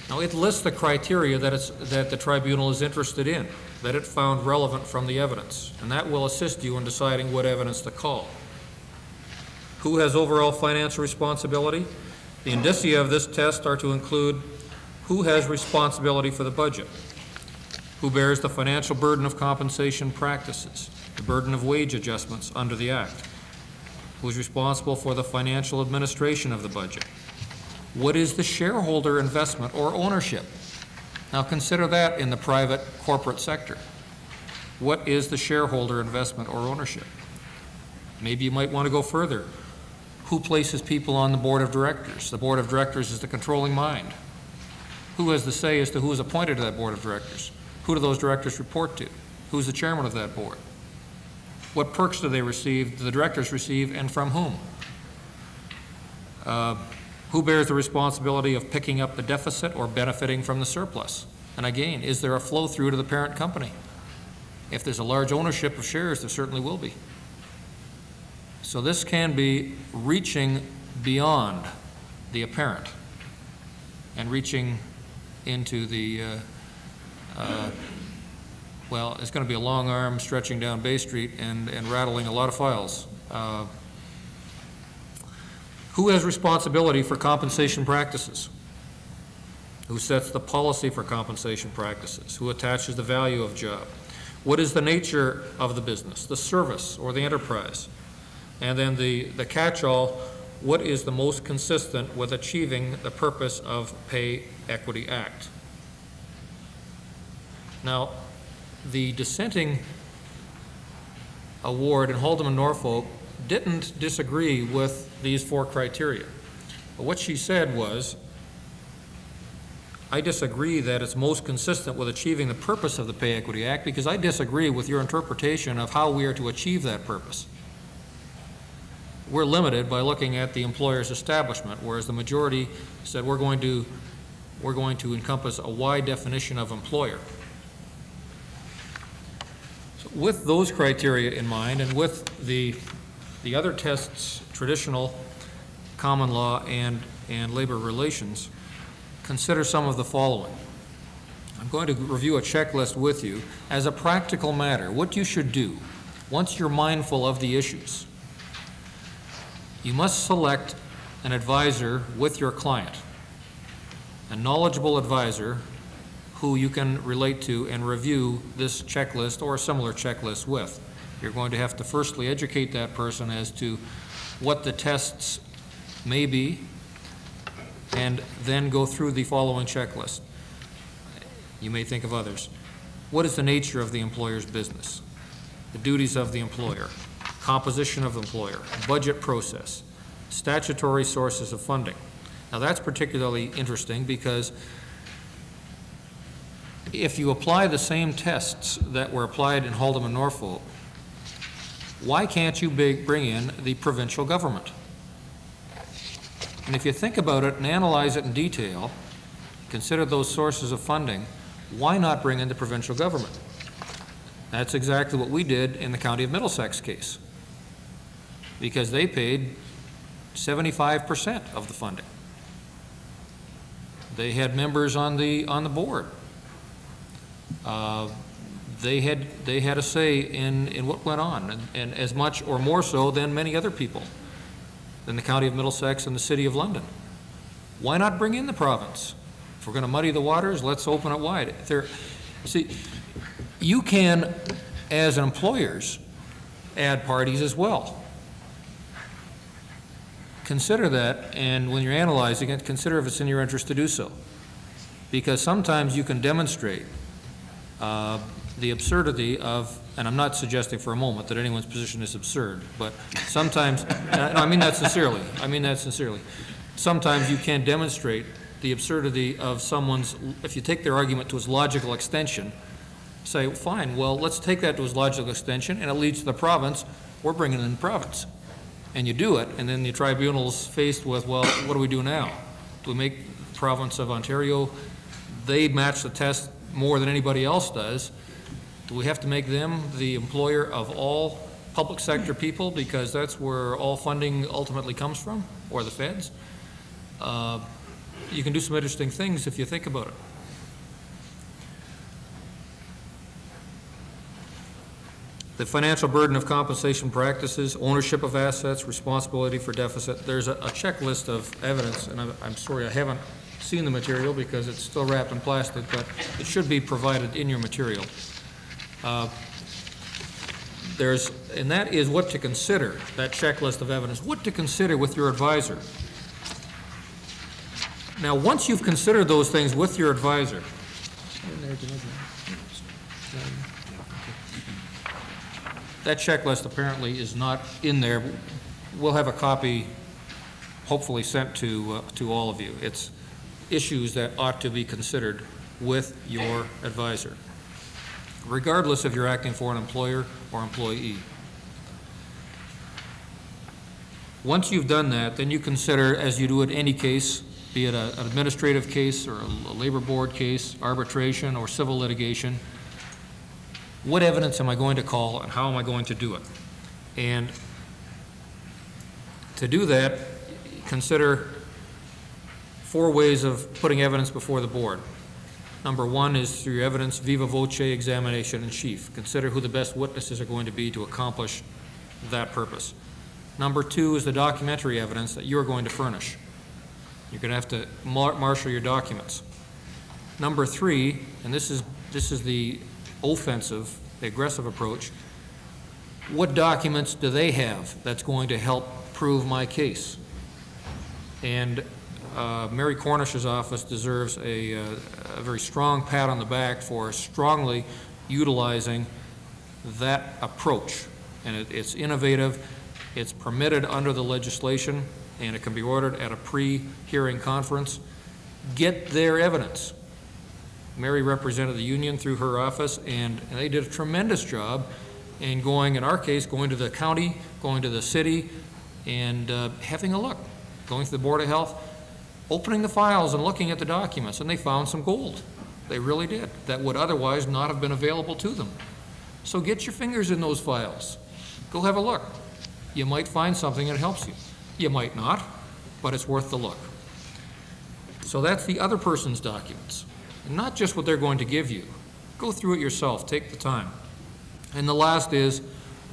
Now, it lists the criteria that the tribunal is interested in, that it found relevant from the evidence, and that will assist you in deciding what evidence to call. Who has overall financial responsibility? The indicia of this test are to include who has responsibility for the budget, who bears the financial burden of compensation practices, the burden of wage adjustments under the Act, who is responsible for the financial administration of the budget. What is the shareholder investment or ownership? Now consider that in the private corporate sector. What is the shareholder investment or ownership? Maybe you might want to go further. Who places people on the board of directors? The board of directors is the controlling mind. Who has the say as to who is appointed to that board of directors? Who do those directors report to? Who's the chairman of that board? What perks do they receive, do the directors receive, and from whom? Who bears the responsibility of picking up the deficit or benefiting from the surplus? And again, is there a flow through to the parent company? If there's a large ownership of shares, there certainly will be. So this can be reaching beyond the apparent and reaching into the, well, it's going to be a long arm stretching down Bay Street and rattling a lot of files. Who has responsibility for compensation practices? Who sets the policy for compensation practices? Who attaches the value of job? What is the nature of the business, the service, or the enterprise? And then the catch-all, what is the most consistent with achieving the purpose of Pay Equity Act? Now, the dissenting award in Haldeman Norfolk didn't disagree with these 4 criteria. But what she said was, I disagree that it's most consistent with achieving the purpose of the Pay Equity Act because I disagree with your interpretation of how we are to achieve that purpose. We're limited by looking at the employer's establishment, whereas the majority said we're going to encompass a wide definition of employer. So with those criteria in mind, and with the other tests, traditional, common law, and labor relations, consider some of the following. I'm going to review a checklist with you as a practical matter, what you should do once you're mindful of the issues. You must select an advisor with your client, a knowledgeable advisor who you can relate to and review this checklist or a similar checklist with. You're going to have to firstly educate that person as to what the tests may be, and then go through the following checklist. You may think of others. What is the nature of the employer's business? The duties of the employer, composition of the employer, budget process, statutory sources of funding. Now that's particularly interesting because if you apply the same tests that were applied in Haldeman Norfolk, why can't you bring in the provincial government? And if you think about it and analyze it in detail, consider those sources of funding, why not bring in the provincial government? That's exactly what we did in the County of Middlesex case, because they paid 75% of the funding. They had members on the board. They had a say in what went on, and as much or more so than many other people in the County of Middlesex and the City of London. Why not bring in the province? If we're going to muddy the waters, let's open it wide. See, you can, as employers, add parties as well. Consider that, and when you're analyzing it, consider if it's in your interest to do so. Because sometimes you can demonstrate the absurdity of, and I'm not suggesting for a moment that anyone's position is absurd, but sometimes, I mean that sincerely, sometimes you can demonstrate the absurdity of someone's, if you take their argument to its logical extension, say, fine, well, let's take that to its logical extension, and it leads to the province, we're bringing in the province. And you do it, and then the tribunal's faced with, well, what do we do now? Do we make the province of Ontario, they match the test more than anybody else does? Do we have to make them the employer of all public sector people because that's where all funding ultimately comes from, or the feds? You can do some interesting things if you think about it. The financial burden of compensation practices, ownership of assets, responsibility for deficit. There's a checklist of evidence, and I'm sorry I haven't seen the material because it's still wrapped in plastic, but it should be provided in your material. And that is what to consider, that checklist of evidence, what to consider with your advisor. Now, once you've considered those things with your advisor, that checklist apparently is not in there. We'll have a copy hopefully sent to all of you. It's issues that ought to be considered with your advisor, regardless if you're acting for an employer or employee. Once you've done that, then you consider, as you do in any case, be it an administrative case or a labor board case, arbitration, or civil litigation, what evidence am I going to call and how am I going to do it? And to do that, consider 4 ways of putting evidence before the board. Number 1 is through your evidence viva voce examination in chief. Consider who the best witnesses are going to be to accomplish that purpose. Number 2 is the documentary evidence that you're going to furnish. You're going to have to marshal your documents. Number three, and this is the offensive, the aggressive approach, what documents do they have that's going to help prove my case? And Mary Cornish's office deserves a very strong pat on the back for strongly utilizing that approach. And it's innovative, it's permitted under the legislation, and it can be ordered at a pre-hearing conference. Get their evidence. Mary represented the union through her office, and they did a tremendous job in going, in our case, going to the county, going to the city, and having a look, going to the Board of Health, opening the files and looking at the documents, and they found some gold. They really did. That would otherwise not have been available to them. So get your fingers in those files. Go have a look. You might find something that helps you. You might not, but it's worth the look. So that's the other person's documents, and not just what they're going to give you. Go through it yourself. Take the time. And the last is,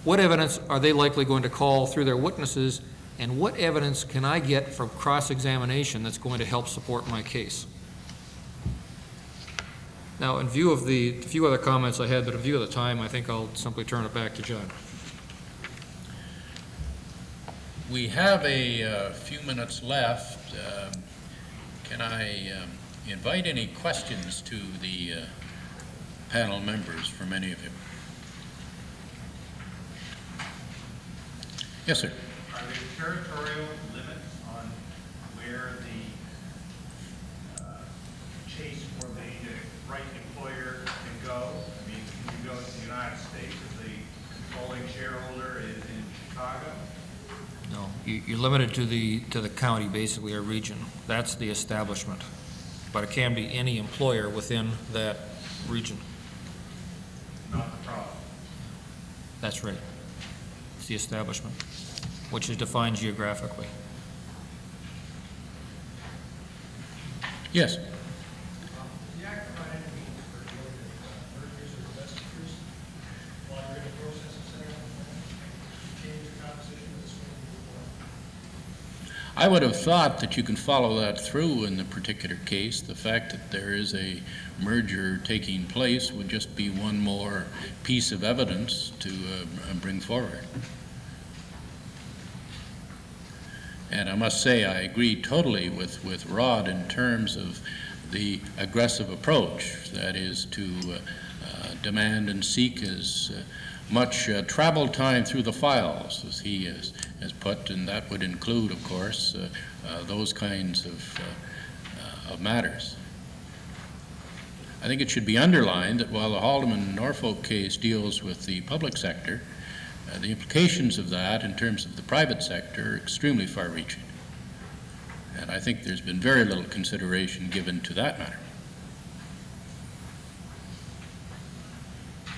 what evidence are they likely going to call through their witnesses, and what evidence can I get from cross-examination that's going to help support my case? Now, in view of the few other comments I had, but in view of the time, I think I'll simply turn it back to John.
We have a few minutes left. Can I invite any questions to the panel members from any of you? Yes, sir.
Are there territorial limits on where the chase for the right employer can go? I mean, can you go to the United States if the controlling shareholder is in Chicago?
No, you're limited to the county, basically, or region. That's the establishment. But it can be any employer within that region.
Not the problem.
That's right. It's the establishment, which is defined geographically.
Yes.
The act of identity for mergers or divestitures, while you're in the process of setting up a plan, change the composition of the swimming pool.
I would have thought that you can follow that through in the particular case. The fact that there is a merger taking place would just be one more piece of evidence to bring forward. And I must say, I agree totally with Rod in terms of the aggressive approach, that is to demand and seek as much travel time through the files as he has put, and that would include, of course, those kinds of matters. I think it should be underlined that while the Haldeman-Norfolk case deals with the public sector, the implications of that in terms of the private sector are extremely far-reaching. And I think there's been very little consideration given to that matter.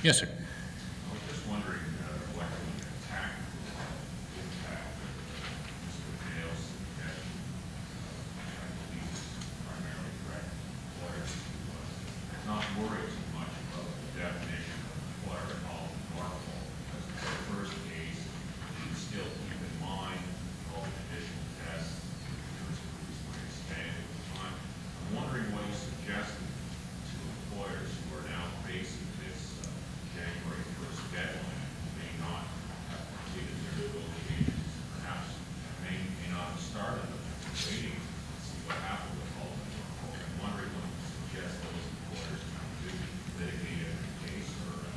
Yes, sir.
I was just wondering what the attack impact Mr. Dale's suggestion, I believe is primarily correct, employers was not worried too much about the definition of employer at all in Norfolk, because in the first case, you still keep in mind all the additional tests, insurance police might expand at the time. I'm wondering what you suggested to employers who are now facing this January 1st deadline, may not have completed their negotiations, perhaps may not have started, but waiting to see what happened with all of them. I'm wondering what you suggest those employers can do, litigate every case, or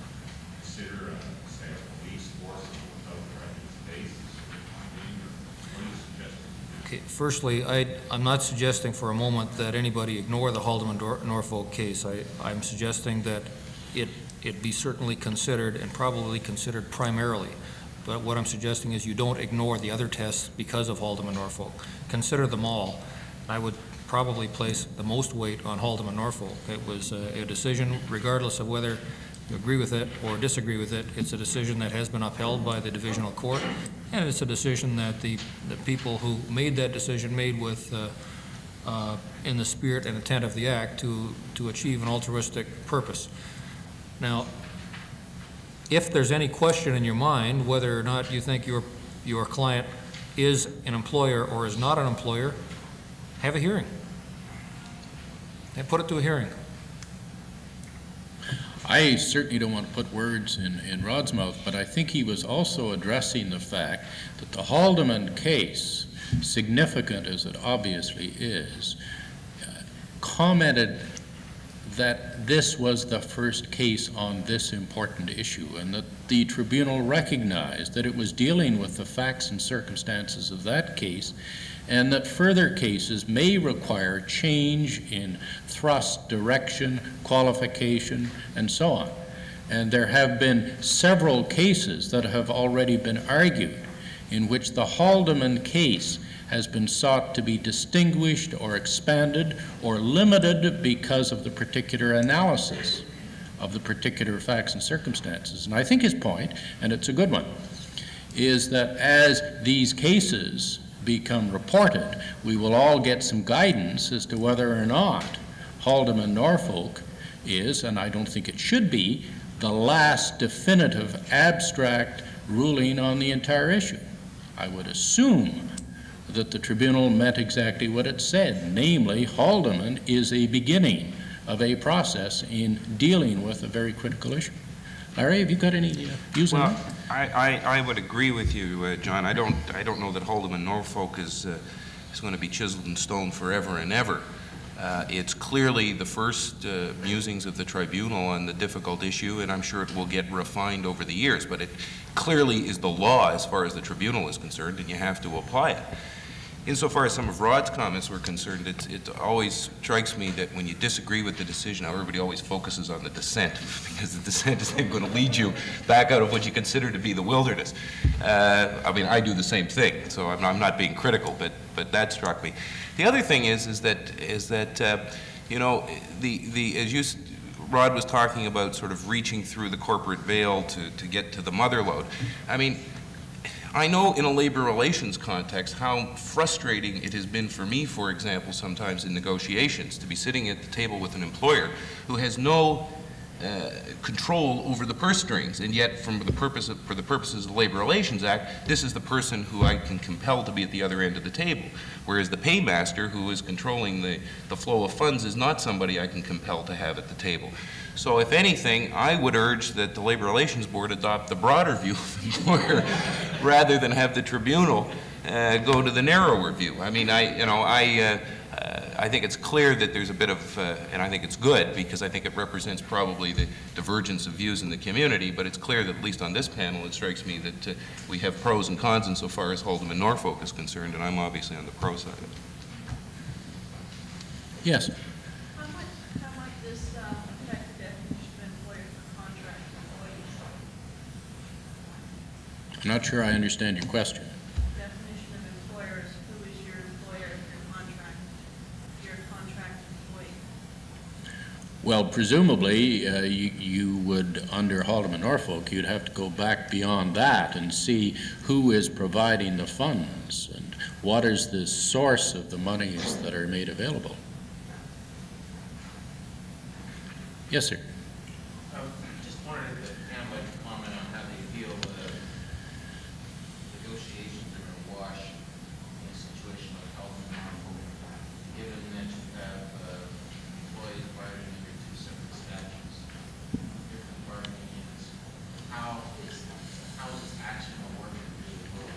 consider, say, a police force without prejudice basis, or what do you suggest?
Okay, firstly, I'm not suggesting for a moment that anybody ignore the Haldeman-Norfolk case. I'm suggesting that it be certainly considered and probably considered primarily. But what I'm suggesting is you don't ignore the other tests because of Haldeman-Norfolk. Consider them all. I would probably place the most weight on Haldeman-Norfolk. It was a decision, regardless of whether you agree with it or disagree with it, it's a decision that has been upheld by the divisional court, and it's a decision that the people who made that decision made with in the spirit and intent of the act to achieve an altruistic purpose. Now, if there's any question in your mind whether or not you think your client is an employer or is not an employer, have a hearing and put it to a hearing.
I certainly don't want to put words in Rod's mouth, but I think he was also addressing the fact that the Haldeman case, significant as it obviously is, commented that this was the first case on this important issue, and that the tribunal recognized that it was dealing with the facts and circumstances of that case, and that further cases may require change in thrust, direction, qualification, and so on. And there have been several cases that have already been argued in which the Haldeman case has been sought to be distinguished or expanded or limited because of the particular analysis of the particular facts and circumstances. And I think his point, and it's a good one, is that as these cases become reported, we will all get some guidance as to whether or not Haldeman Norfolk is, and I don't think it should be, the last definitive abstract ruling on the entire issue. I would assume that the tribunal meant exactly what it said, namely, Haldeman is a beginning of a process in dealing with a very critical issue. Larry, have you got any views on that?
I would agree with you, John. I don't know that Haldeman Norfolk is going to be chiseled in stone forever and ever. It's clearly the first musings of the tribunal on the difficult issue, and I'm sure it will get refined over the years, but it clearly is the law as far as the tribunal is concerned, and you have to apply it. Insofar as some of Rod's comments were concerned, it always strikes me that when you disagree with the decision, how everybody always focuses on the dissent, because the dissent is then going to lead you back out of what you consider to be the wilderness. I mean, I do the same thing, so I'm not being critical, but that struck me. The other thing is that you know, Rod was talking about sort of reaching through the corporate veil to get to the mother lode. I mean, I know in a labor relations context how frustrating it has been for me, for example, sometimes in negotiations, to be sitting at the table with an employer who has no control over the purse strings, and yet for the purposes of the Labor Relations Act, this is the person who I can compel to be at the other end of the table, whereas the paymaster who is controlling the flow of funds is not somebody I can compel to have at the table. So if anything, I would urge that the Labor Relations Board adopt the broader view of the employer rather than have the tribunal go to the narrower view. I mean, I think it's clear that there's a bit of, and I think it's good because I think it represents probably the divergence of views in the community, but it's clear that at least on this panel it strikes me that we have pros and cons insofar as Haldeman Norfolk is concerned, and I'm obviously on the pro side of it.
Yes.
How might this affect the definition of employer for contract employees?
I'm not sure I understand your question.
Definition of employers, who is your employer if you're a contract employee?
Well, presumably, you would, under Haldeman Norfolk, you'd have to go back beyond that and see who is providing the funds and what is the source of the monies that are made available. Yes, sir.
Just wanted to kind of comment on how they feel negotiations are going to wash in a situation like Haldeman Norfolk, given that you have employees bargaining under two separate statutes, different bargaining units. How is this action going to work for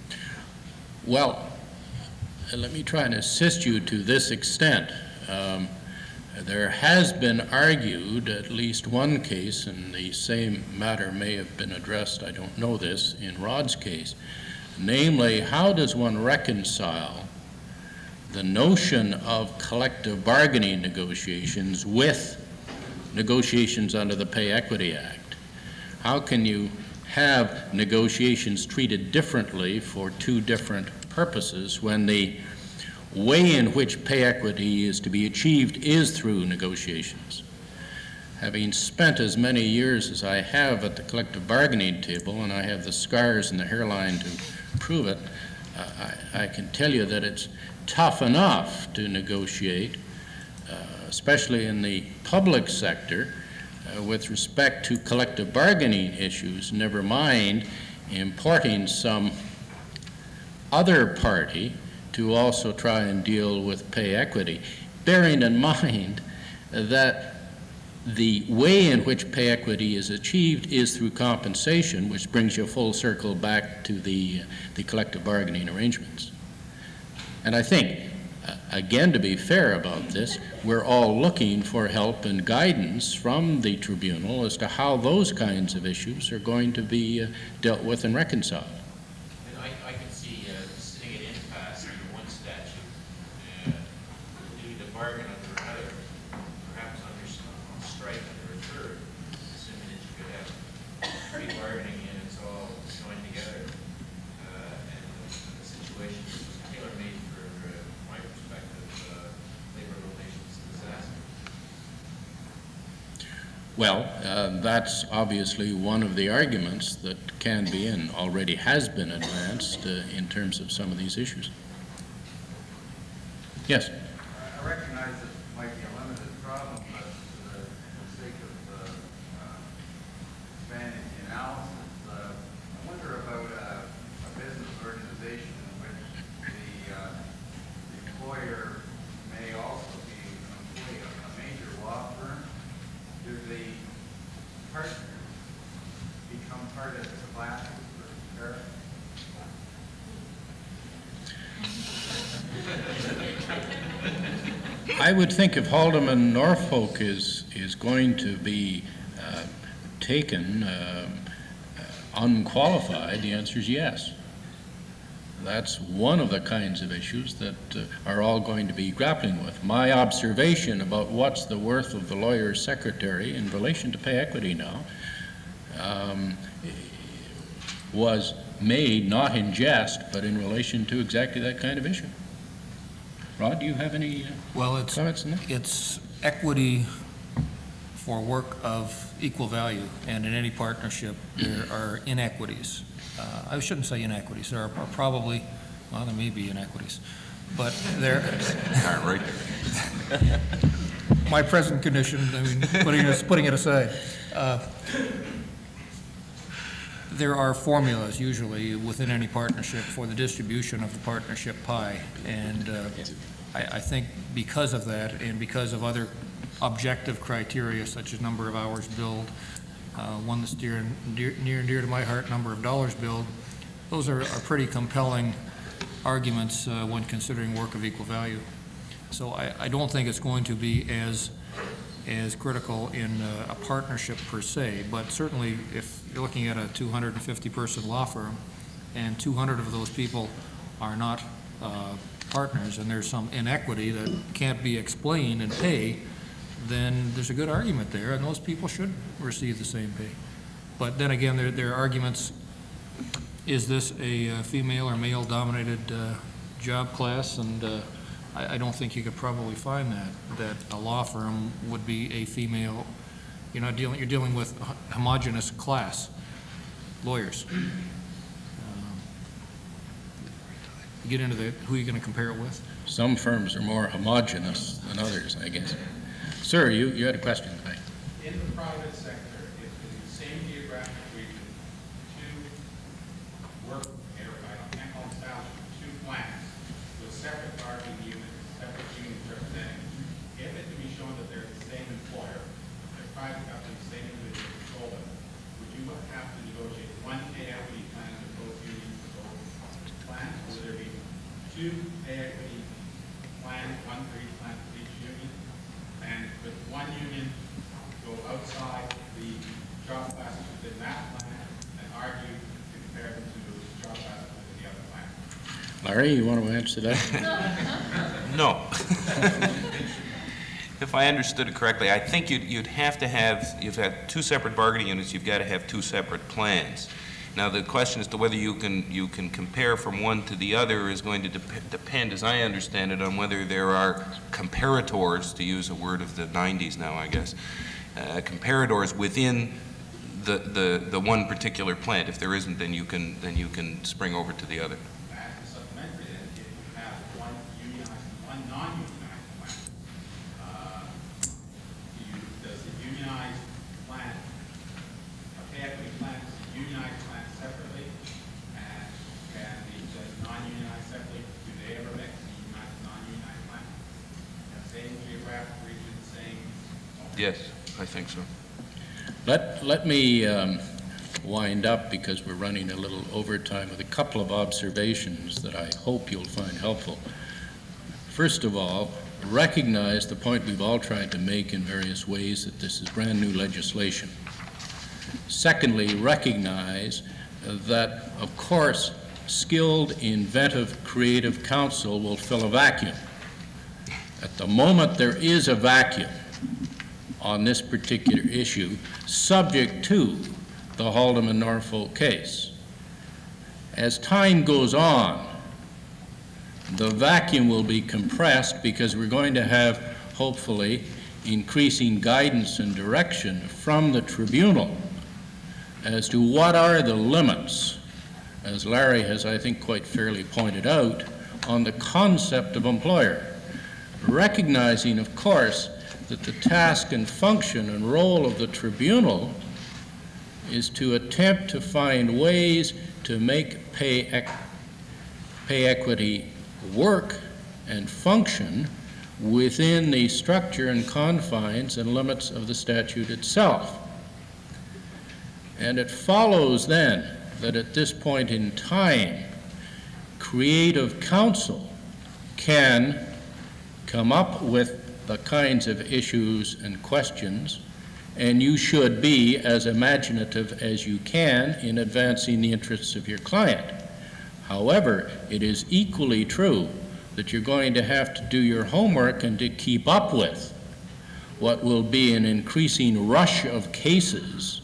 you?
Well, let me try and assist you to this extent. There has been argued, at least one case, and the same matter may have been addressed, I don't know this, in Rod's case, namely, how does one reconcile the notion of collective bargaining negotiations with negotiations under the Pay Equity Act? How can you have negotiations treated differently for two different purposes when the way in which pay equity is to be achieved is through negotiations? Having spent as many years as I have at the collective bargaining table, and I have the scars and the hairline to prove it, I can tell you that it's tough enough to negotiate, especially in the public sector, with respect to collective bargaining issues, never mind importing some other party to also try and deal with pay equity, bearing in mind that the way in which pay equity is achieved is through compensation, which brings you full circle back to the collective bargaining arrangements. And I think, again, to be fair about this, we're all looking for help and guidance from the tribunal as to how those kinds of issues are going to be dealt with and reconciled.
And I can see sitting at impasse under one statute, doing the bargain under another, perhaps under strike under a third, assuming that you could have free bargaining and it's all joined together. And the situation was tailor-made for my perspective, labor relations disaster.
Well, that's obviously one of the arguments that can be and already has been advanced in terms of some of these issues. Yes?
I recognize it might be a limited problem, but for the sake of expanding the analysis, I wonder about a business organization in which the employer may also be an employee of a major law firm. Do the partners become part of the class for merit?
I would think if Haldeman Norfolk is going to be taken unqualified, the answer is yes. That's one of the kinds of issues that are all going to be grappling with. My observation about what's the worth of the lawyer's secretary in relation to pay equity now was made not in jest, but in relation to exactly that kind of issue. Rod, do you have any comments on that?
It's equity for work of equal value, and in any partnership, there are inequities. I shouldn't say inequities. There are probably, well, there may be inequities, but there.
All right.
My present condition, I mean, putting it aside. There are formulas usually within any partnership for the distribution of the partnership pie, and I think because of that and because of other objective criteria such as number of hours billed, one that's near and dear to my heart, number of dollars billed, those are pretty compelling arguments when considering work of equal value. So I don't think it's going to be as critical in a partnership per se, but certainly if you're looking at a 250-person law firm and 200 of those people are not partners and there's some inequity that can't be explained in pay, then there's a good argument there, and those people should receive the same pay. But then again, there are arguments, is this a female or male-dominated job class? And I don't think you could probably find that a law firm would be a female. You're dealing with a homogeneous class, lawyers. You get into who you're going to compare it with.
Some firms are more homogeneous than others, I guess. Sir, you had a question.
In the private sector, if in the same geographic region, two work area, I can't call them establishment, two plants with separate bargaining units, separate unions representing, if it can be shown that they're the same employer, they're private companies, the same individual control them, would you have to negotiate one pay equity plan with both unions for both plants, or would there be two pay equity plans, one for each plant for each union? And with one union go outside the job classes within that plan and argue to compare them to the job classes within the other plan.
Larry, you want to answer that?
No. If I understood it correctly, I think you'd have to have, you've had two separate bargaining units, you've got to have two separate plans. Now, the question as to whether you can compare from one to the other is going to depend, as I understand it, on whether there are comparators, to use a word of the 90s now, I guess, comparators within the one particular plant. If there isn't, then you can spring over to the other.
As a supplementary, then, if you have one unionized and one non-unionized plant, does the unionized plant, a pay equity plant, is a unionized plant separately, and can the non-unionized separately? Do they ever mix the unionized and non-unionized plant? Same geographic region, same.
Yes. I think so.
Let me wind up, because we're running a little overtime, with a couple of observations that I hope you'll find helpful. First of all, recognize the point we've all tried to make in various ways, that this is brand new legislation. Secondly, recognize that, of course, skilled, inventive, creative counsel will fill a vacuum. At the moment, there is a vacuum on this particular issue, subject to the Haldeman Norfolk case. As time goes on, the vacuum will be compressed, because we're going to have, hopefully, increasing guidance and direction from the tribunal as to what are the limits, as Larry has, I think, quite fairly pointed out, on the concept of employer. Recognizing, of course, that the task and function and role of the tribunal is to attempt to find ways to make pay equity work and function within the structure and confines and limits of the statute itself. And it follows then that at this point in time, creative counsel can come up with the kinds of issues and questions, and you should be as imaginative as you can in advancing the interests of your client. However, it is equally true that you're going to have to do your homework and to keep up with what will be an increasing rush of cases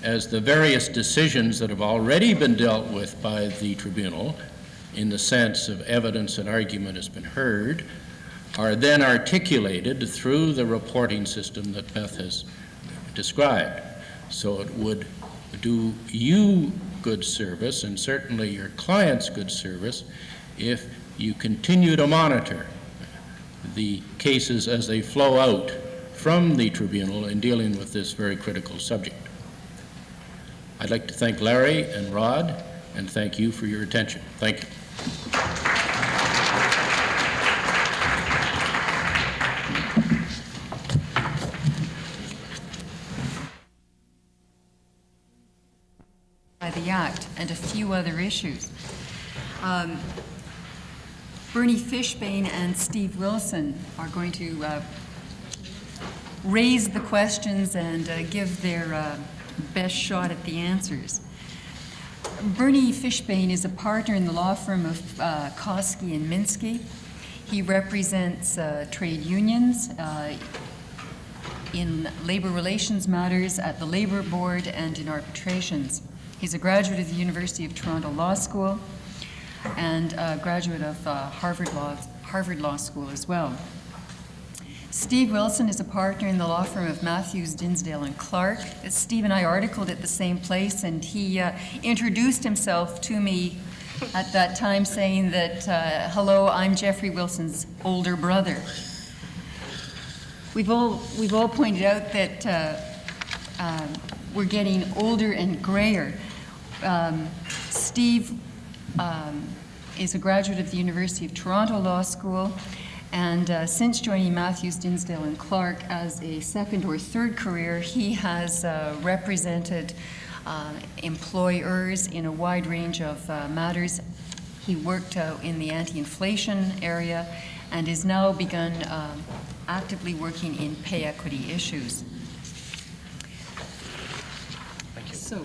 as the various decisions that have already been dealt with by the tribunal, in the sense of evidence and argument has been heard, are then articulated through the reporting system that Beth has described. So it would do you good service, and certainly your clients good service, if you continue to monitor the cases as they flow out from the tribunal in dealing with this very critical subject. I'd like to thank Larry and Rod, and thank you for your attention. Thank you.
By the Act and a few other issues. Bernie Fishbein and Steve Wilson are going to raise the questions and give their best shot at the answers. Bernie Fishbein is a partner in the law firm of Koski and Minsky. He represents trade unions in labor relations matters at the Labor Board and in arbitrations. He's a graduate of the University of Toronto Law School and a graduate of Harvard Law School as well. Steve Wilson is a partner in the law firm of Matthews, Dinsdale, and Clark. Steve and I articled at the same place, and he introduced himself to me at that time saying that, hello, I'm Jeffrey Wilson's older brother. We've all pointed out that we're getting older and grayer. Steve is a graduate of the University of Toronto Law School, and since joining Matthews, Dinsdale, and Clark as a second or third career, he has represented employers in a wide range of matters. He worked in the anti-inflation area and has now begun actively working in pay equity issues.
Thank you.
So,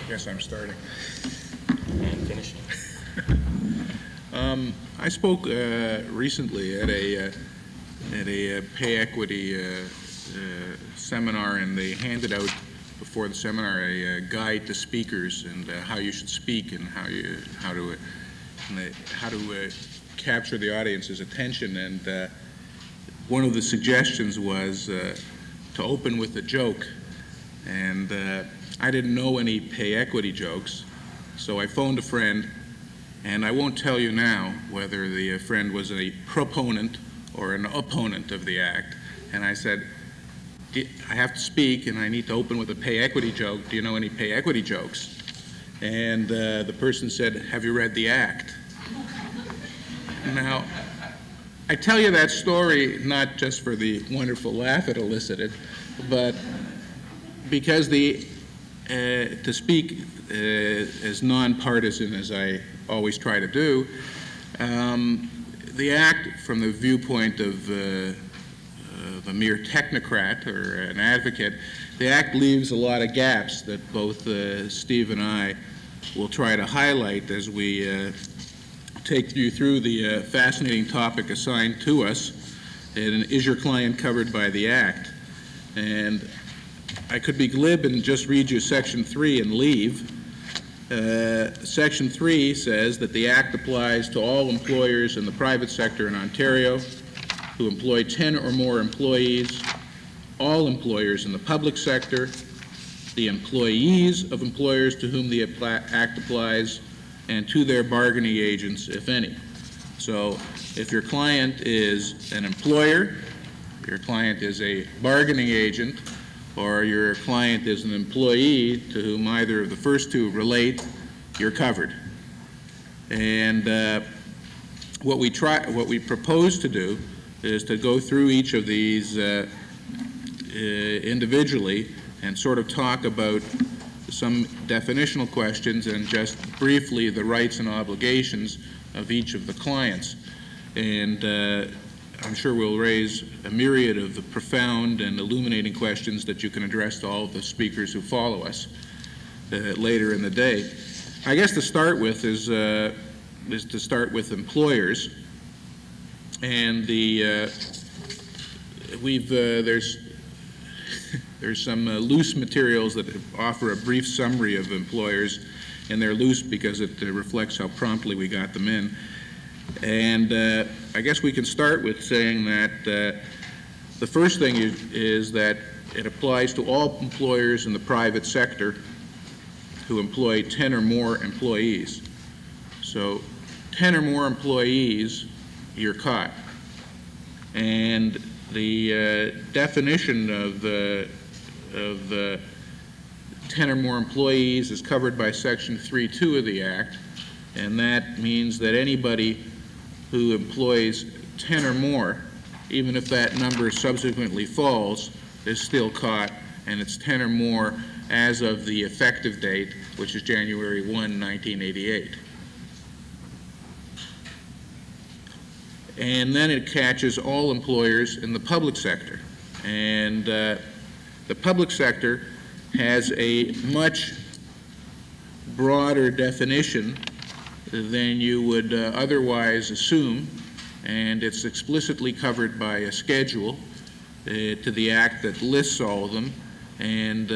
Yes, I'm starting.
And finishing.
I spoke recently at a pay equity seminar, and they handed out before the seminar a guide to speakers and how you should speak and how to capture the audience's attention. And one of the suggestions was to open with a joke, and I didn't know any pay equity jokes, so I phoned a friend, and I won't tell you now whether the friend was a proponent or an opponent of the act. And I said, I have to speak, and I need to open with a pay equity joke. Do you know any pay equity jokes? And the person said, have you read the act? Now, I tell you that story not just for the wonderful laugh it elicited, but because to speak as nonpartisan as I always try to do, the Act, from the viewpoint of a mere technocrat or an advocate, the Act leaves a lot of gaps that both Steve and I will try to highlight as we take you through the fascinating topic assigned to us, and is your client covered by the Act? And I could be glib and just read you Section 3 and leave. Section 3 says that the Act applies to all employers in the private sector in Ontario who employ 10 or more employees, all employers in the public sector, the employees of employers to whom the Act applies, and to their bargaining agents, if any. So if your client is an employer, your client is a bargaining agent, or your client is an employee to whom either of the first two relate, you're covered. And what we propose to do is to go through each of these individually and sort of talk about some definitional questions and just briefly the rights and obligations of each of the clients. And I'm sure we'll raise a myriad of profound and illuminating questions that you can address to all of the speakers who follow us later in the day. I guess to start with is to start with employers. And there's some loose materials that offer a brief summary of employers, and they're loose because it reflects how promptly we got them in. And I guess we can start with saying that the first thing is that it applies to all employers in the private sector who employ 10 or more employees. So 10 or more employees, you're caught. And the definition of 10 or more employees is covered by Section 3.2 of the Act, and that means that anybody who employs 10 or more, even if that number subsequently falls, is still caught, and it's 10 or more as of the effective date, which is January 1, 1988. And then it catches all employers in the public sector. And the public sector has a much broader definition than you would otherwise assume, and it's explicitly covered by a schedule to the Act that lists all of them. And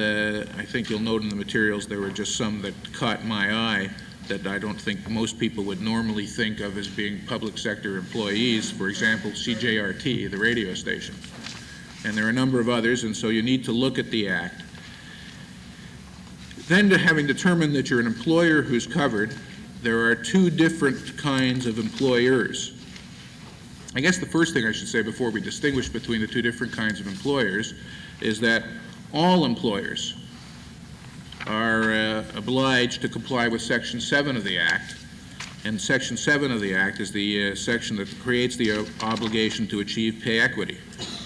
I think you'll note in the materials there were just some that caught my eye that I don't think most people would normally think of as being public sector employees. For example, CJRT, the radio station. And there are a number of others, and so you need to look at the Act. Then, to having determined that you're an employer who's covered, there are two different kinds of employers. I guess the first thing I should say before we distinguish between the two different kinds of employers is that all employers are obliged to comply with Section 7 of the Act, and Section 7 of the Act is the section that creates the obligation to achieve pay equity.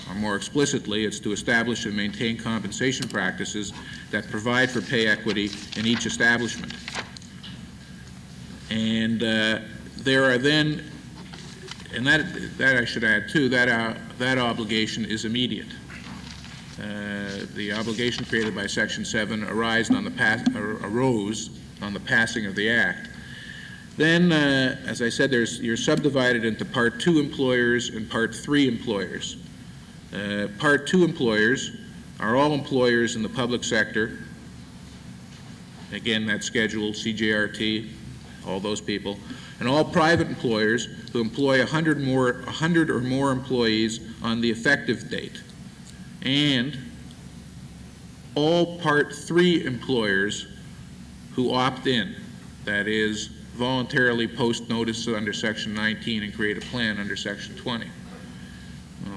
Or more explicitly, it's to establish and maintain compensation practices that provide for pay equity in each establishment. And there are then, and that I should add too, that obligation is immediate. The obligation created by Section 7 arose on the passing of the Act. Then, as I said, you're subdivided into Part 2 employers and Part 3 employers. Part 2 employers are all employers in the public sector. Again, that schedule, CJRT, all those people. And all private employers who employ 100 or more employees on the effective date. And all Part 3 employers who opt in, that is, voluntarily post notice under Section 19 and create a plan under Section 20.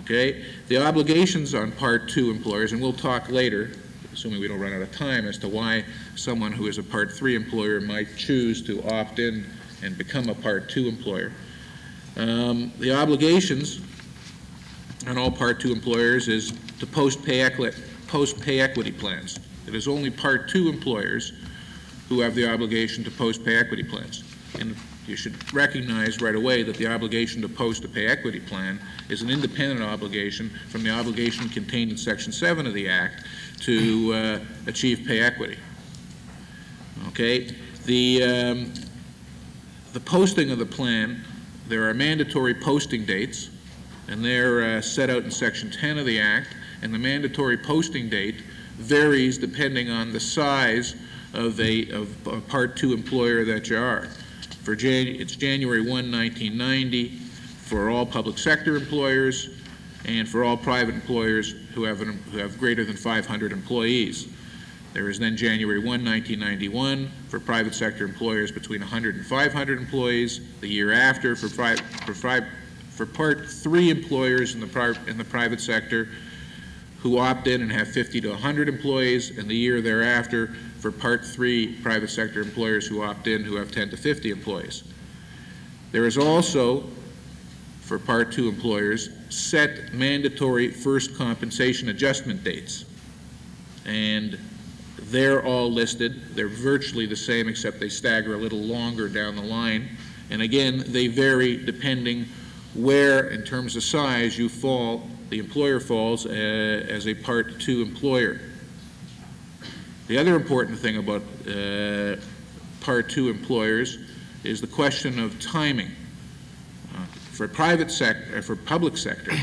Okay? The obligations on Part 2 employers, and we'll talk later, assuming we don't run out of time, as to why someone who is a Part 3 employer might choose to opt in and become a Part 2 employer. The obligations on all Part 2 employers is to post pay equity plans. It is only Part 2 employers who have the obligation to post pay equity plans. And you should recognize right away that the obligation to post a pay equity plan is an independent obligation from the obligation contained in Section 7 of the Act to achieve pay equity. Okay? The posting of the plan, there are mandatory posting dates, and they're set out in Section 10 of the Act, and the mandatory posting date varies depending on the size of a Part 2 employer that you are. It's January 1, 1990 for all public sector employers and for all private employers who have greater than 500 employees. There is then January 1, 1991 for private sector employers between 100 and 500 employees. The year after for Part 3 employers in the private sector who opt in and have 50 to 100 employees, and the year thereafter for Part 3 private sector employers who opt in who have 10 to 50 employees. There is also, for Part 2 employers, set mandatory first compensation adjustment dates. And they're all listed. They're virtually the same except they stagger a little longer down the line. And again, they vary depending where, in terms of size, you fall, the employer falls as a Part 2 employer. The other important thing about Part 2 employers is the question of timing. For public sector,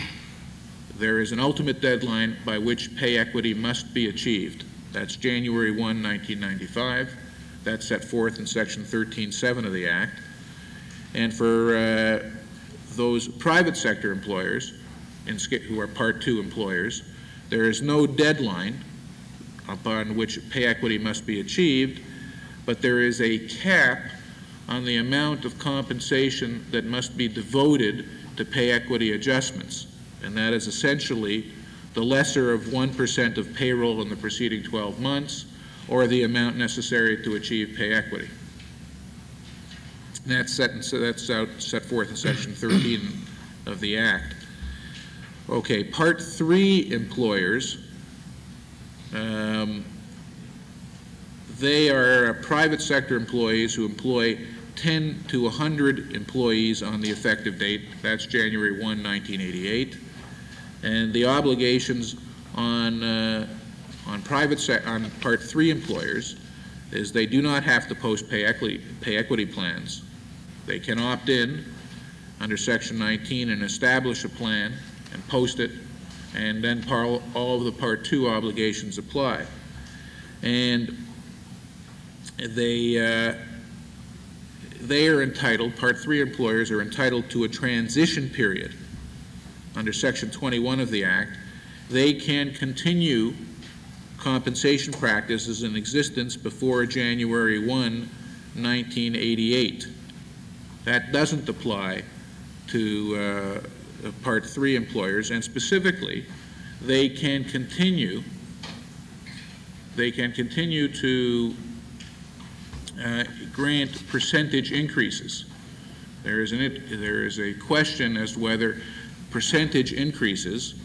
there is an ultimate deadline by which pay equity must be achieved. That's January 1, 1995. That's set forth in Section 13.7 of the Act. And for those private sector employers who are Part 2 employers, there is no deadline upon which pay equity must be achieved, but there is a cap on the amount of compensation that must be devoted to pay equity adjustments, and that is essentially the lesser of 1% of payroll in the preceding 12 months, or the amount necessary to achieve pay equity. And that's set forth in Section 13 of the Act. Okay, Part 3 employers, they are private sector employees who employ 10 to 100 employees on the effective date. That's January 1, 1988. And the obligations on Part 3 employers is they do not have to post pay equity plans. They can opt in under Section 19 and establish a plan and post it, and then all of the Part 2 obligations apply. And they are entitled, Part 3 employers are entitled to a transition period. Under Section 21 of the Act, they can continue compensation practices in existence before January 1, 1988. That doesn't apply to Part 3 employers, and specifically, they can continue to grant percentage increases. There is a question as to whether percentage increases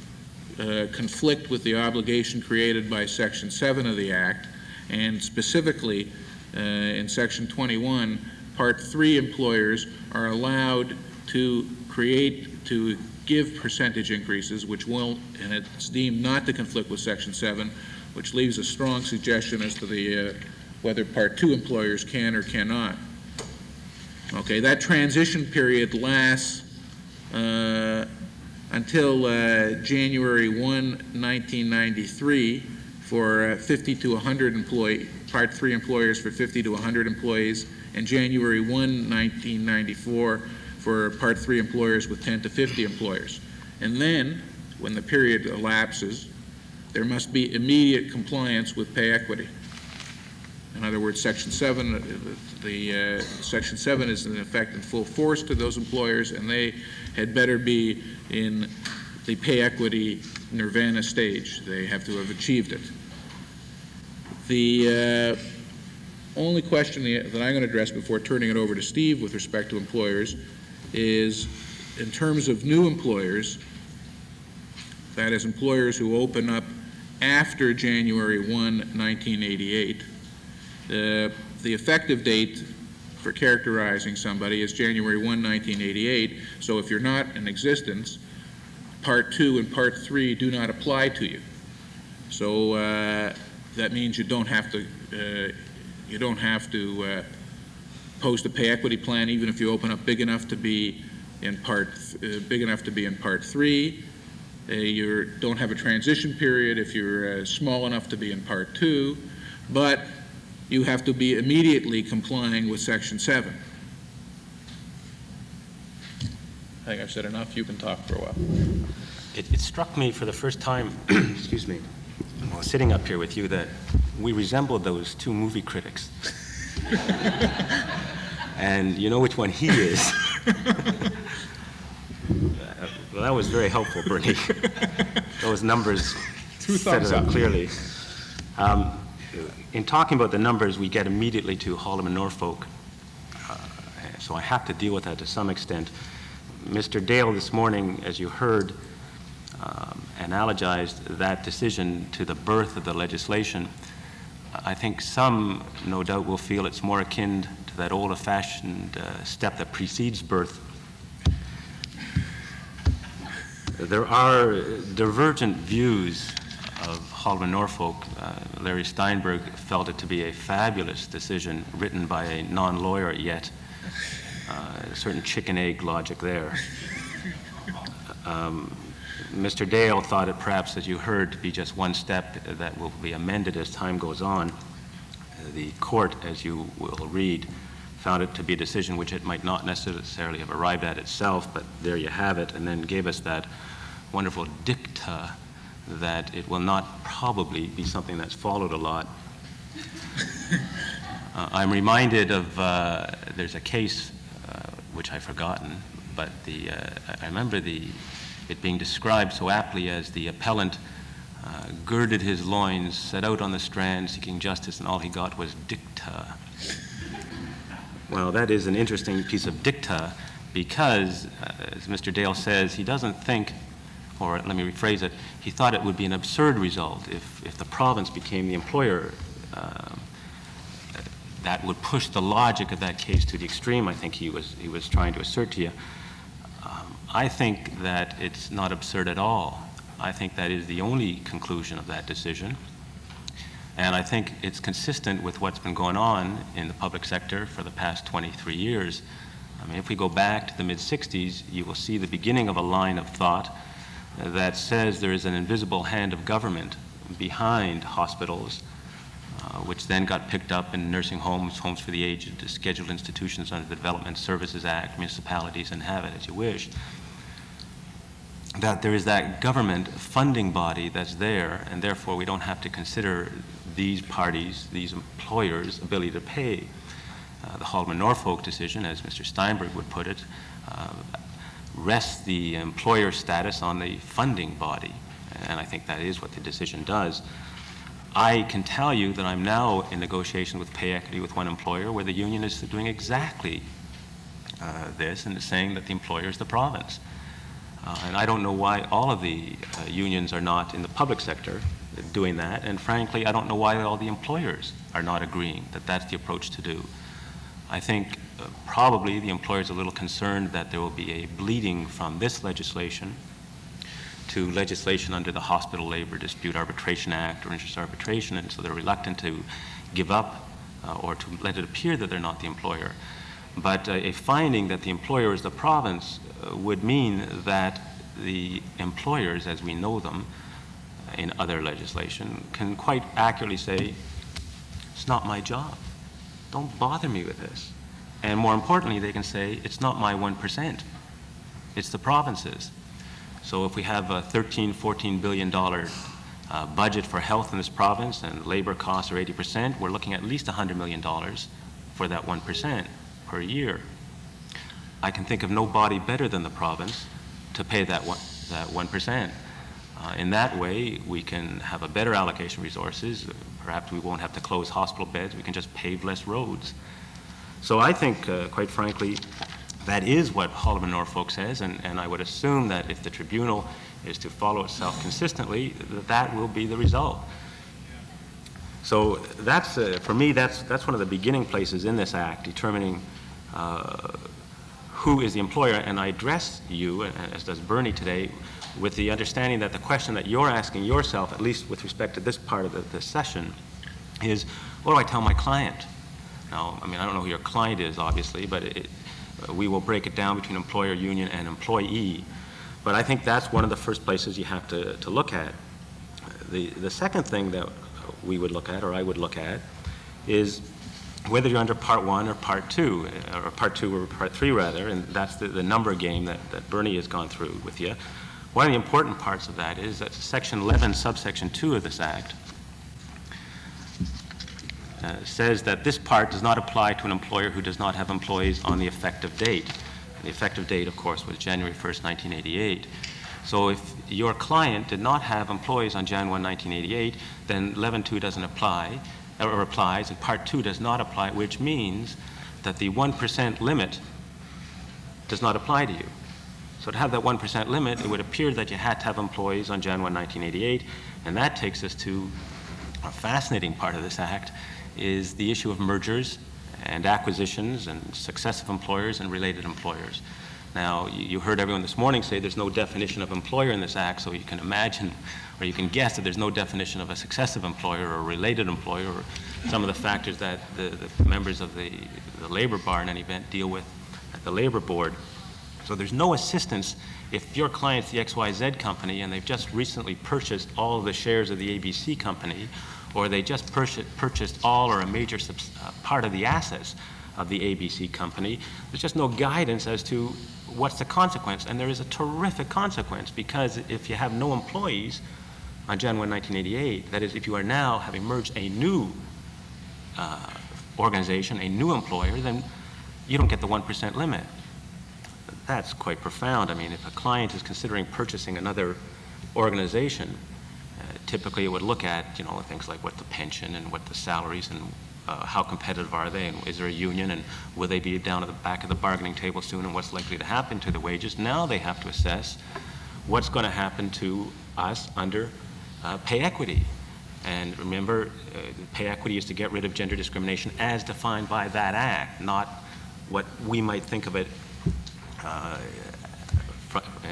conflict with the obligation created by Section 7 of the Act, and specifically in Section 21, Part 3 employers are allowed to give percentage increases, which will, and it's deemed not to conflict with Section 7, which leaves a strong suggestion as to whether Part 2 employers can or cannot. Okay, that transition period lasts until January 1, 1993 for 50 to 100 Part 3 employers for 50 to 100 employees, and January 1, 1994 for Part 3 employers with 10 to 50 employers. And then, when the period elapses, there must be immediate compliance with pay equity. In other words, Section 7, Section 7 is in effect in full force to those employers, and they had better be in the pay equity nirvana stage. They have to have achieved it. The only question that I'm going to address before turning it over to Steve with respect to employers is in terms of new employers, that is, employers who open up after January 1, 1988, the effective date for characterizing somebody is January 1, 1988. So if you're not in existence, Part 2 and Part 3 do not apply to you. So that means you don't have to post a pay equity plan, even if you open up big enough to be in Part 3. You don't have a transition period if you're small enough to be in Part 2, but you have to be immediately complying with Section 7. I think I've said enough. You can talk for a while.
It struck me for the first time, excuse me, while sitting up here with you, that we resembled those two movie critics. And you know which one he is. Well, that was very helpful, Bernie. Those numbers set it up clearly. In talking about the numbers, we get immediately to Haldeman Norfolk, so I have to deal with that to some extent. Mr. Dale this morning, as you heard, analogized that decision to the birth of the legislation. I think some, no doubt, will feel it's more akin to that old-fashioned step that precedes birth. There are divergent views of Haldeman Norfolk. Larry Steinberg felt it to be a fabulous decision written by a non-lawyer yet. A certain chicken-egg logic there. Mr. Dale thought it perhaps, as you heard, to be just one step that will be amended as time goes on. The court, as you will read, found it to be a decision which it might not necessarily have arrived at itself, but there you have it, and then gave us that wonderful dicta that it will not probably be something that's followed a lot. I'm reminded of, there's a case which I've forgotten, but I remember it being described so aptly as the appellant girded his loins, set out on the strand seeking justice, and all he got was dicta. Well, that is an interesting piece of dicta because, as Mr. Dale says, he doesn't think, or let me rephrase it, he thought it would be an absurd result if the province became the employer. That would push the logic of that case to the extreme, I think he was trying to assert to you. I think that it's not absurd at all. I think that is the only conclusion of that decision. And I think it's consistent with what's been going on in the public sector for the past 23 years. I mean, if we go back to the mid-60s, you will see the beginning of a line of thought that says there is an invisible hand of government behind hospitals, which then got picked up in nursing homes, homes for the aged, scheduled institutions under the Development Services Act, municipalities, and have it as you wish. That there is that government funding body that's there, and therefore we don't have to consider these parties, these employers' ability to pay. The Haldeman Norfolk decision, as Mr. Steinberg would put it, rests the employer status on the funding body, and I think that is what the decision does. I can tell you that I'm now in negotiation with pay equity with one employer where the union is doing exactly this and is saying that the employer is the province. And I don't know why all of the unions are not in the public sector doing that, and frankly, I don't know why all the employers are not agreeing that that's the approach to do. I think probably the employers are a little concerned that there will be a bleeding from this legislation to legislation under the Hospital Labor Dispute Arbitration Act or Interest Arbitration, and so they're reluctant to give up or to let it appear that they're not the employer. But a finding that the employer is the province would mean that the employers, as we know them in other legislation, can quite accurately say, it's not my job. Don't bother me with this. And more importantly, they can say, it's not my 1%. It's the province's. So if we have a $13, $14 billion budget for health in this province and labor costs are 80%, we're looking at least $100 million for that 1% per year. I can think of no body better than the province to pay that 1%. In that way, we can have a better allocation of resources. Perhaps we won't have to close hospital beds. We can just pave less roads. So I think, quite frankly, That is what Holloman Norfolk says, and I would assume that if the tribunal is to follow itself consistently, that will be the result. So that's, for me, that's one of the beginning places in this act, determining who is the employer. And I address you, as does Bernie today, with the understanding that the question that you're asking yourself, at least with respect to this part of the session, is, what do I tell my client? Now, I mean, I don't know who your client is, obviously, but we will break it down between employer, union, and employee. But I think that's one of the first places you have to look at. The second thing that we would look at, or I would look at, is whether you're under Part 1 or Part 2, or Part 2 or Part 3, rather, and that's the number game that Bernie has gone through with you. One of the important parts of that is that Section 11, subsection 2 of this Act says that this part does not apply to an employer who does not have employees on the effective date. And the effective date, of course, was January 1st, 1988. So if your client did not have employees on Jan 1, 1988, then 11.2 doesn't apply, or applies, and Part 2 does not apply, which means that the 1% limit does not apply to you. So to have that 1% limit, it would appear that you had to have employees on Jan 1, 1988, and that takes us to a fascinating part of this Act, is the issue of mergers and acquisitions and successive employers and related employers. Now, you heard everyone this morning say there's no definition of employer in this Act, so you can imagine, or you can guess that there's no definition of a successive employer or a related employer, or some of the factors that the members of the labor bar in any event deal with at the labor board. So there's no assistance if your client's the XYZ company and they've just recently purchased all of the shares of the ABC company, or they just purchased all or a major part of the assets of the ABC company. There's just no guidance as to what's the consequence, and there is a terrific consequence, because if you have no employees on Jan 1, 1988, that is, if you are now having merged a new organization, a new employer, then you don't get the 1% limit. That's quite profound. I mean, if a client is considering purchasing another organization, typically it would look at, you know, things like what the pension and what the salaries and how competitive are they, and is there a union, and will they be down at the back of the bargaining table soon, and what's likely to happen to the wages. Now they have to assess what's going to happen to us under pay equity. And remember, pay equity is to get rid of gender discrimination as defined by that Act, not what we might think of it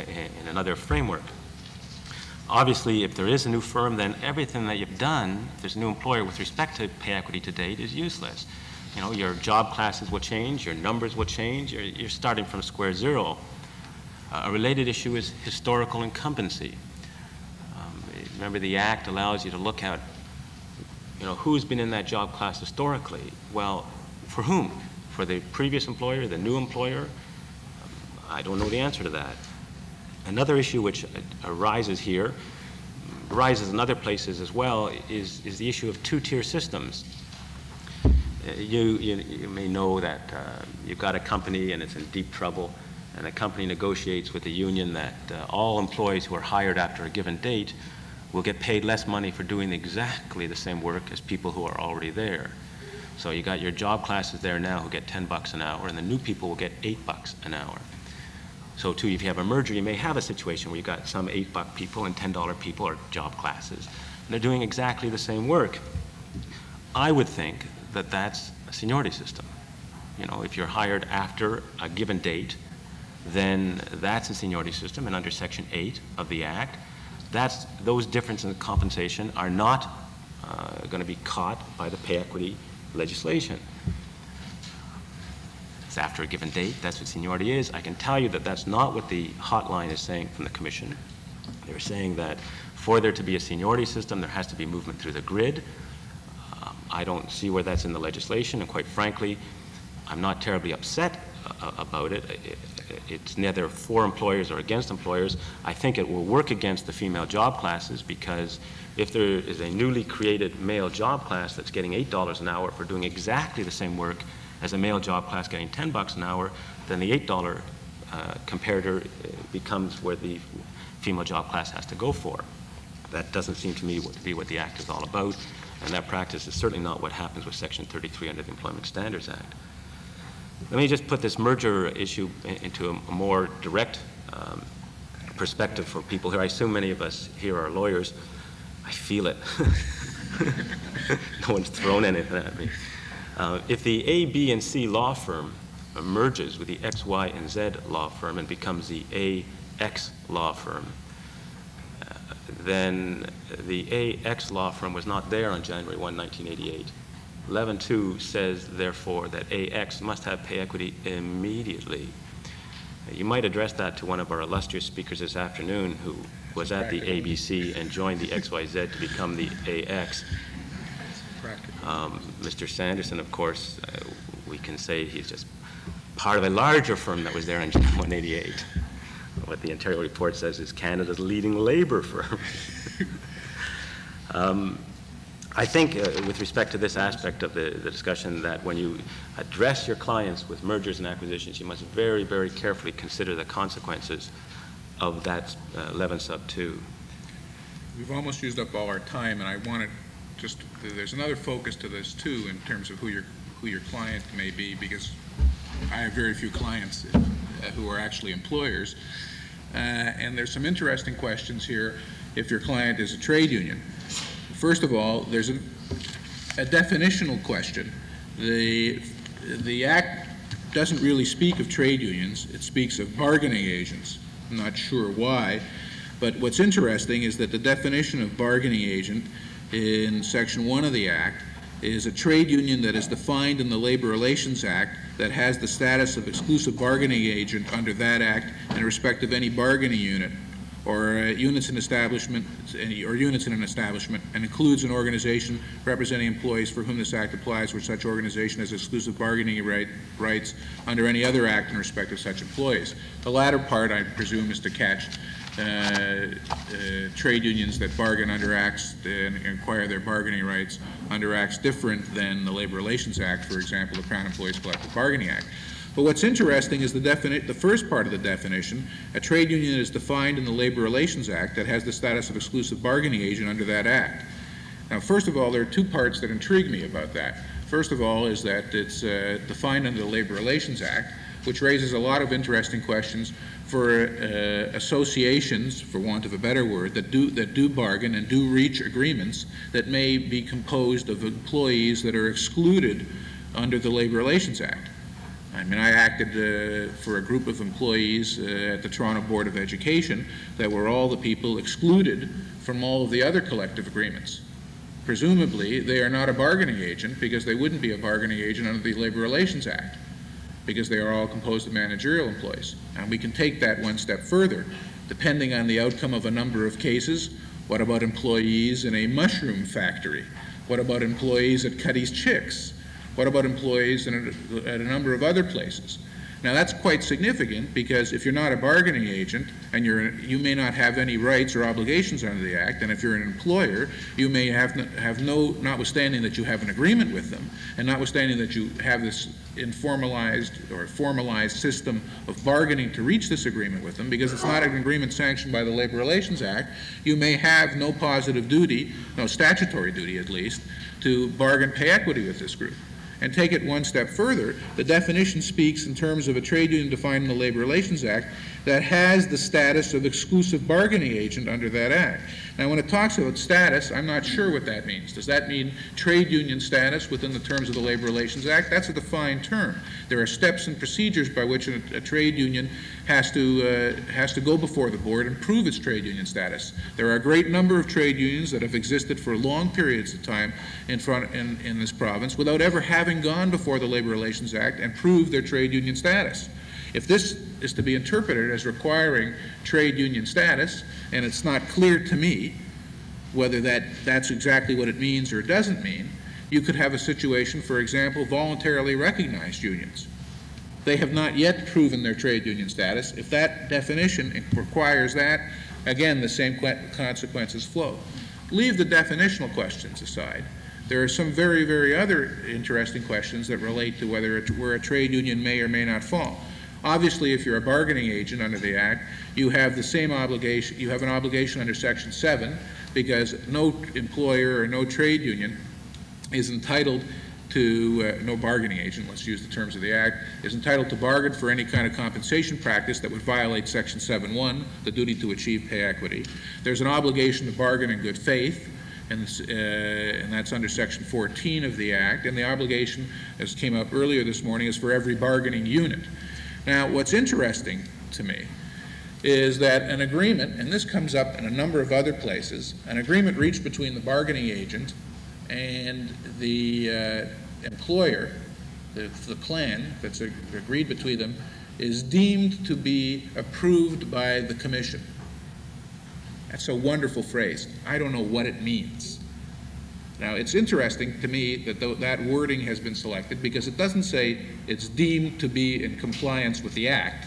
in another framework. Obviously, if there is a new firm, then everything that you've done, if there's a new employer with respect to pay equity to date, is useless. You know, your job classes will change, your numbers will change, you're starting from square zero. A related issue is historical incumbency. Remember, the Act allows you to look at, you know, who's been in that job class historically. Well, for whom? For the previous employer, the new employer? I don't know the answer to that. Another issue which arises here, arises in other places as well, is the issue of two-tier systems. You may know that you've got a company and it's in deep trouble, and the company negotiates with the union that all employees who are hired after a given date will get paid less money for doing exactly the same work as people who are already there. So you got your job classes there now who get $10 an hour, and the new people will get $8 an hour. So too, if you have a merger, you may have a situation where you've got some $8 people and $10 people, or job classes, and they're doing exactly the same work. I would think that that's a seniority system. You know, if you're hired after a given date, then that's a seniority system, and under Section 8 of the Act, those differences in compensation are not going to be caught by the pay equity legislation. It's after a given date, that's what seniority is. I can tell you that that's not what the hotline is saying from the Commission. They're saying that for there to be a seniority system, there has to be movement through the grid. I don't see where that's in the legislation, and quite frankly, I'm not terribly upset about it. It's neither for employers or against employers. I think it will work against the female job classes, because if there is a newly created male job class that's getting $8 an hour for doing exactly the same work as a male job class getting $10 an hour, then the $8 comparator becomes where the female job class has to go for. That doesn't seem to me to be what the Act is all about, and that practice is certainly not what happens with Section 33 under the Employment Standards Act. Let me just put this merger issue into a more direct perspective for people here. I assume many of us here are lawyers. I feel it. No one's thrown anything at me. If the A, B, and C law firm merges with the X, Y, and Z law firm and becomes the AX law firm, then the AX law firm was not there on January 1, 1988. 11.2 says, therefore, that AX must have pay equity immediately. You might address that to one of our illustrious speakers this afternoon who was at the ABC and joined the XYZ to become the AX. Mr. Sanderson, of course, we can say he's just part of a larger firm that was there in January 188. What the Ontario report says is Canada's leading labor firm. I think with respect to this aspect of the discussion, that when you address your clients with mergers and acquisitions, you must very, very carefully consider the consequences of that 11 sub 2.
We've almost used up all our time, and I want to just, there's another focus to this too in terms of who your client may be, because I have very few clients who are actually employers. And there's some interesting questions here if your client is a trade union. First of all, there's a definitional question. The Act doesn't really speak of trade unions. It speaks of bargaining agents. I'm not sure why, but what's interesting is that the definition of bargaining agent in Section 1 of the Act is a trade union that is defined in the Labor Relations Act that has the status of exclusive bargaining agent under that Act in respect of any bargaining unit or units in an establishment, and includes an organization representing employees for whom this Act applies, where such organization has exclusive bargaining rights under any other Act in respect of such employees. The latter part, I presume, is to catch trade unions that bargain under Acts and acquire their bargaining rights under Acts different than the Labor Relations Act, for example, the Crown Employees Collective Bargaining Act. But what's interesting is the first part of the definition, a trade union is defined in the Labor Relations Act that has the status of exclusive bargaining agent under that Act. Now, first of all, there are two parts that intrigue me about that. First of all is that it's defined under the Labor Relations Act, which raises a lot of interesting questions for associations, for want of a better word, that do bargain and do reach agreements that may be composed of employees that are excluded under the Labor Relations Act. I mean, I acted for a group of employees at the Toronto Board of Education that were all the people excluded from all of the other collective agreements. Presumably, they are not a bargaining agent because they wouldn't be a bargaining agent under the Labor Relations Act, because they are all composed of managerial employees. And we can take that one step further. Depending on the outcome of a number of cases, what about employees in a mushroom factory? What about employees at Cuddy's Chicks? What about employees at a number of other places? Now, that's quite significant, because if you're not a bargaining agent and you may not have any rights or obligations under the Act, and if you're an employer, you may have no, notwithstanding that you have an agreement with them, and notwithstanding that you have this informalized or formalized system of bargaining to reach this agreement with them, because it's not an agreement sanctioned by the Labor Relations Act, you may have no positive duty, no statutory duty at least, to bargain pay equity with this group. And take it one step further, the definition speaks in terms of a trade union defined in the Labor Relations Act that has the status of exclusive bargaining agent under that Act. Now, when it talks about status, I'm not sure what that means. Does that mean trade union status within the terms of the Labor Relations Act? That's a defined term. There are steps and procedures by which a trade union has to go before the board and prove its trade union status. There are a great number of trade unions that have existed for long periods of time in this province without ever having gone before the Labor Relations Act and proved their trade union status. If this is to be interpreted as requiring trade union status, and it's not clear to me whether that's exactly what it means or doesn't mean, you could have a situation, for example, voluntarily recognized unions. They have not yet proven their trade union status. If that definition requires that, again, the same consequences flow. Leave the definitional questions aside. There are some very, very other interesting questions that relate to where a trade union may or may not fall. Obviously, if you're a bargaining agent under the Act, you have the same obligation. You have an obligation under Section 7, because no employer or no trade union is entitled to, no bargaining agent, let's use the terms of the Act, is entitled to bargain for any kind of compensation practice that would violate Section 7.1, the duty to achieve pay equity. There's an obligation to bargain in good faith, and that's under Section 14 of the Act, and the obligation, as came up earlier this morning, is for every bargaining unit. Now, what's interesting to me is that an agreement, and this comes up in a number of other places, an agreement reached between the bargaining agent and the employer, the plan that's agreed between them, is deemed to be approved by the Commission. That's a wonderful phrase. I don't know what it means. Now, it's interesting to me that that wording has been selected because it doesn't say it's deemed to be in compliance with the Act,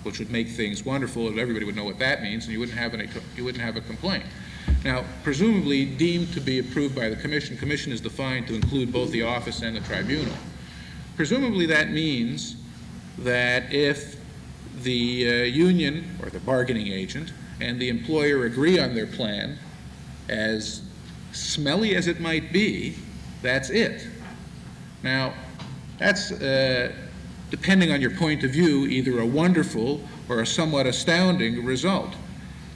which would make things wonderful and everybody would know what that means and you wouldn't have a complaint. Now, presumably deemed to be approved by the Commission. Commission is defined to include both the office and the tribunal. Presumably that means that if the union or the bargaining agent and the employer agree on their plan, as smelly as it might be, that's it. Now, that's, depending on your point of view, either a wonderful or a somewhat astounding result.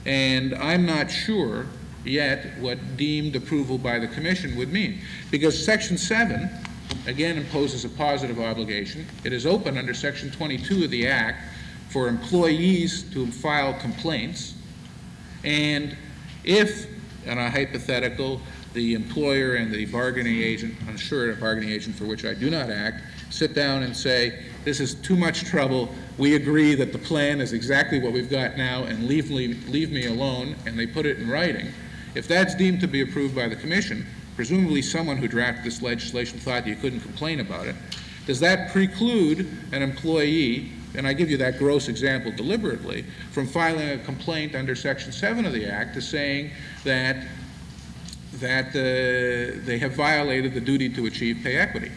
And I'm not sure yet what deemed approval by the Commission would mean. Because Section 7, again, imposes a positive obligation. It is open under Section 22 of the Act for employees to file complaints. And if, in a hypothetical, the employer and the bargaining agent, I'm sure a bargaining agent for which I do not act, sit down and say, this is too much trouble, we agree that the plan is exactly what we've got now and leave me alone, and they put it in writing. If that's deemed to be approved by the Commission, presumably someone who drafted this legislation thought you couldn't complain about it, does that preclude an employee, and I give you that gross example deliberately, from filing a complaint under Section 7 of the Act to saying that they have violated the duty to achieve pay equity?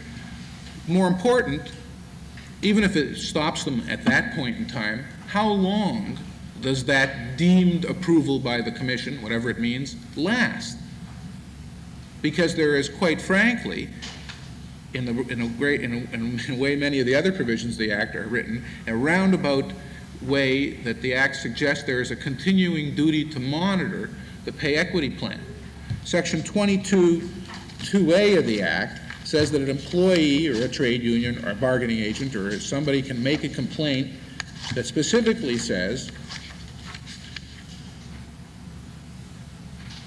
More important, even if it stops them at that point in time, how long does that deemed approval by the Commission, whatever it means, last? Because there is, quite frankly, in a way many of the other provisions of the Act are written, a roundabout way that the Act suggests there is a continuing duty to monitor the pay equity plan. Section 22(2)A of the Act says that an employee or a trade union or a bargaining agent or somebody can make a complaint that specifically says,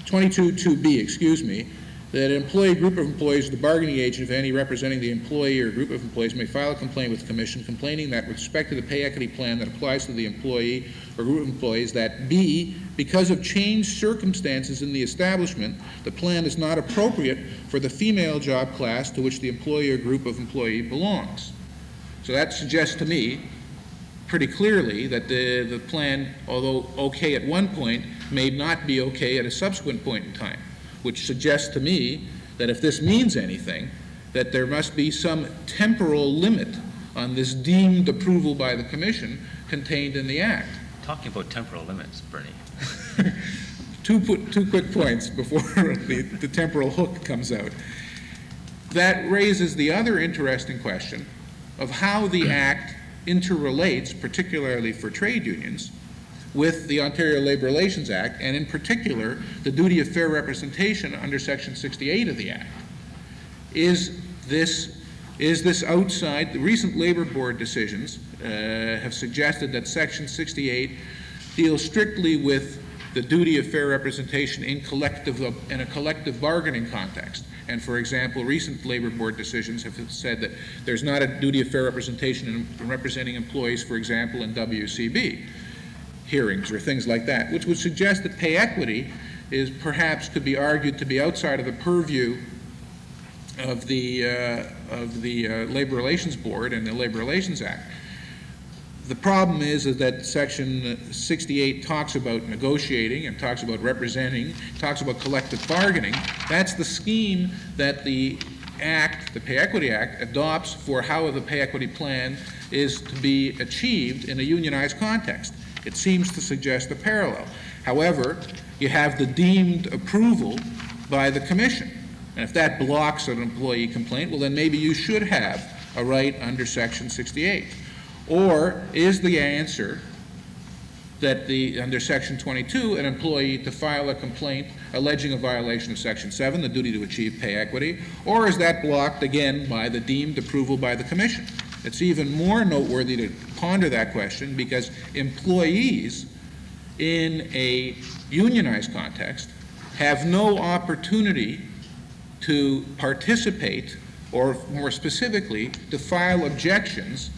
22(2)B, excuse me, that an employee, group of employees, or the bargaining agent, if any, representing the employee or group of employees, may file a complaint with the Commission complaining that with respect to the pay equity plan that applies to the employee or group of employees, that B, because of changed circumstances in the establishment, the plan is not appropriate for the female job class to which the employee or group of employee belongs. So that suggests to me pretty clearly that the plan, although okay at one point, may not be okay at a subsequent point in time, which suggests to me that if this means anything, that there must be some temporal limit on this deemed approval by the Commission contained in the Act.
Talking about temporal limits, Bernie.
Two quick points before the temporal hook comes out. That raises the other interesting question of how the Act interrelates, particularly for trade unions, with the Ontario Labour Relations Act, and in particular, the duty of fair representation under Section 68 of the Act. Is this outside? The recent Labour Board decisions have suggested that Section 68 deals strictly with the duty of fair representation in a collective bargaining context. And for example, recent Labour Board decisions have said that there's not a duty of fair representation in representing employees, for example, in WCB hearings or things like that, which would suggest that pay equity is perhaps could be argued to be outside of the purview of the Labour Relations Board and the Labour Relations Act. The problem is that Section 68 talks about negotiating and talks about representing, talks about collective bargaining. That's the scheme that the Act, the Pay Equity Act, adopts for how the pay equity plan is to be achieved in a unionized context. It seems to suggest a parallel. However, you have the deemed approval by the Commission. And if that blocks an employee complaint, well, then maybe you should have a right under Section 68. Or is the answer that under Section 22, an employee to file a complaint alleging a violation of Section 7, the duty to achieve pay equity, or is that blocked, again, by the deemed approval by the Commission? It's even more noteworthy to ponder that question because employees in a unionized context have no opportunity to participate, or more specifically, to file objections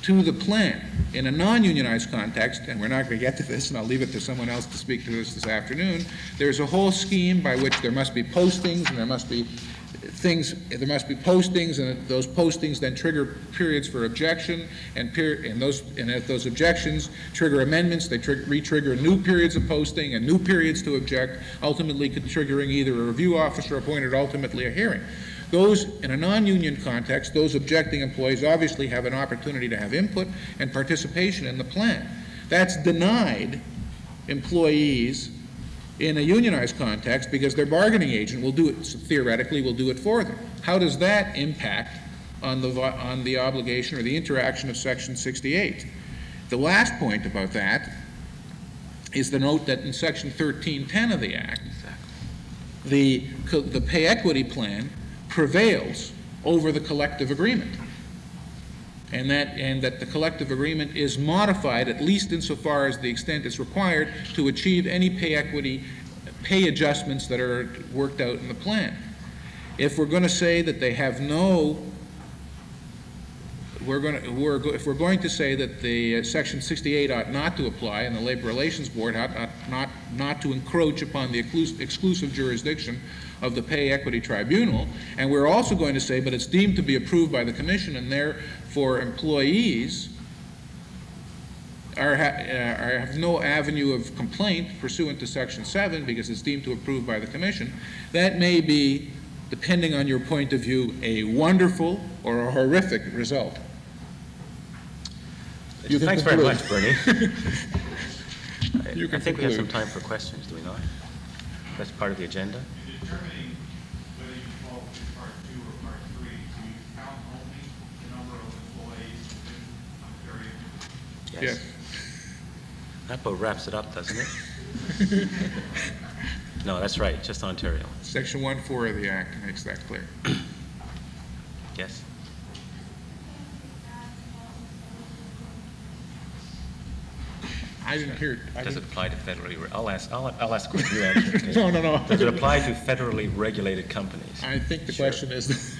to the plan. In a non-unionized context, and we're not going to get to this, and I'll leave it to someone else to speak to this afternoon, there's a whole scheme by which there must be postings, and there must be postings, and those postings then trigger periods for objection, and if those objections trigger amendments, they re-trigger new periods of posting and new periods to object, ultimately triggering either a review officer appointed, ultimately a hearing. Those, in a non-union context, those objecting employees obviously have an opportunity to have input and participation in the plan. That's denied employees in a unionized context because their bargaining agent will do it, theoretically will do it for them. How does that impact on the obligation or the interaction of Section 68? The last point about that is the note that in Section 1310 of the Act, the pay equity plan prevails over the collective agreement, and that the collective agreement is modified, at least insofar as the extent is required, to achieve any pay adjustments that are worked out in the plan. If we're going to say that they have no, if we're going to say that the Section 68 ought not to apply, and the Labor Relations Board ought not to encroach upon the exclusive jurisdiction of the Pay Equity Tribunal, and we're also going to say, but it's deemed to be approved by the Commission, and therefore employees have no avenue of complaint pursuant to Section 7 because it's deemed to approve by the Commission, that may be, depending on your point of view, a wonderful or a horrific result.
Thanks very much, Bernie.
You
I
can
think we have some
conclude.
time for questions, do we not? That's part of the agenda.
In determining whether you fall within Part 2 or Part 3, do you count only the number of employees within Ontario?
Yes.
That about wraps it up, doesn't it? No, that's right, just Ontario.
Section 1.4 of the Act makes that clear.
Yes?
I didn't hear it.
Does it apply to federally, I'll ask what you answer.
No, no, no.
Does it apply to federally regulated companies?
I think the
Sure.
question is,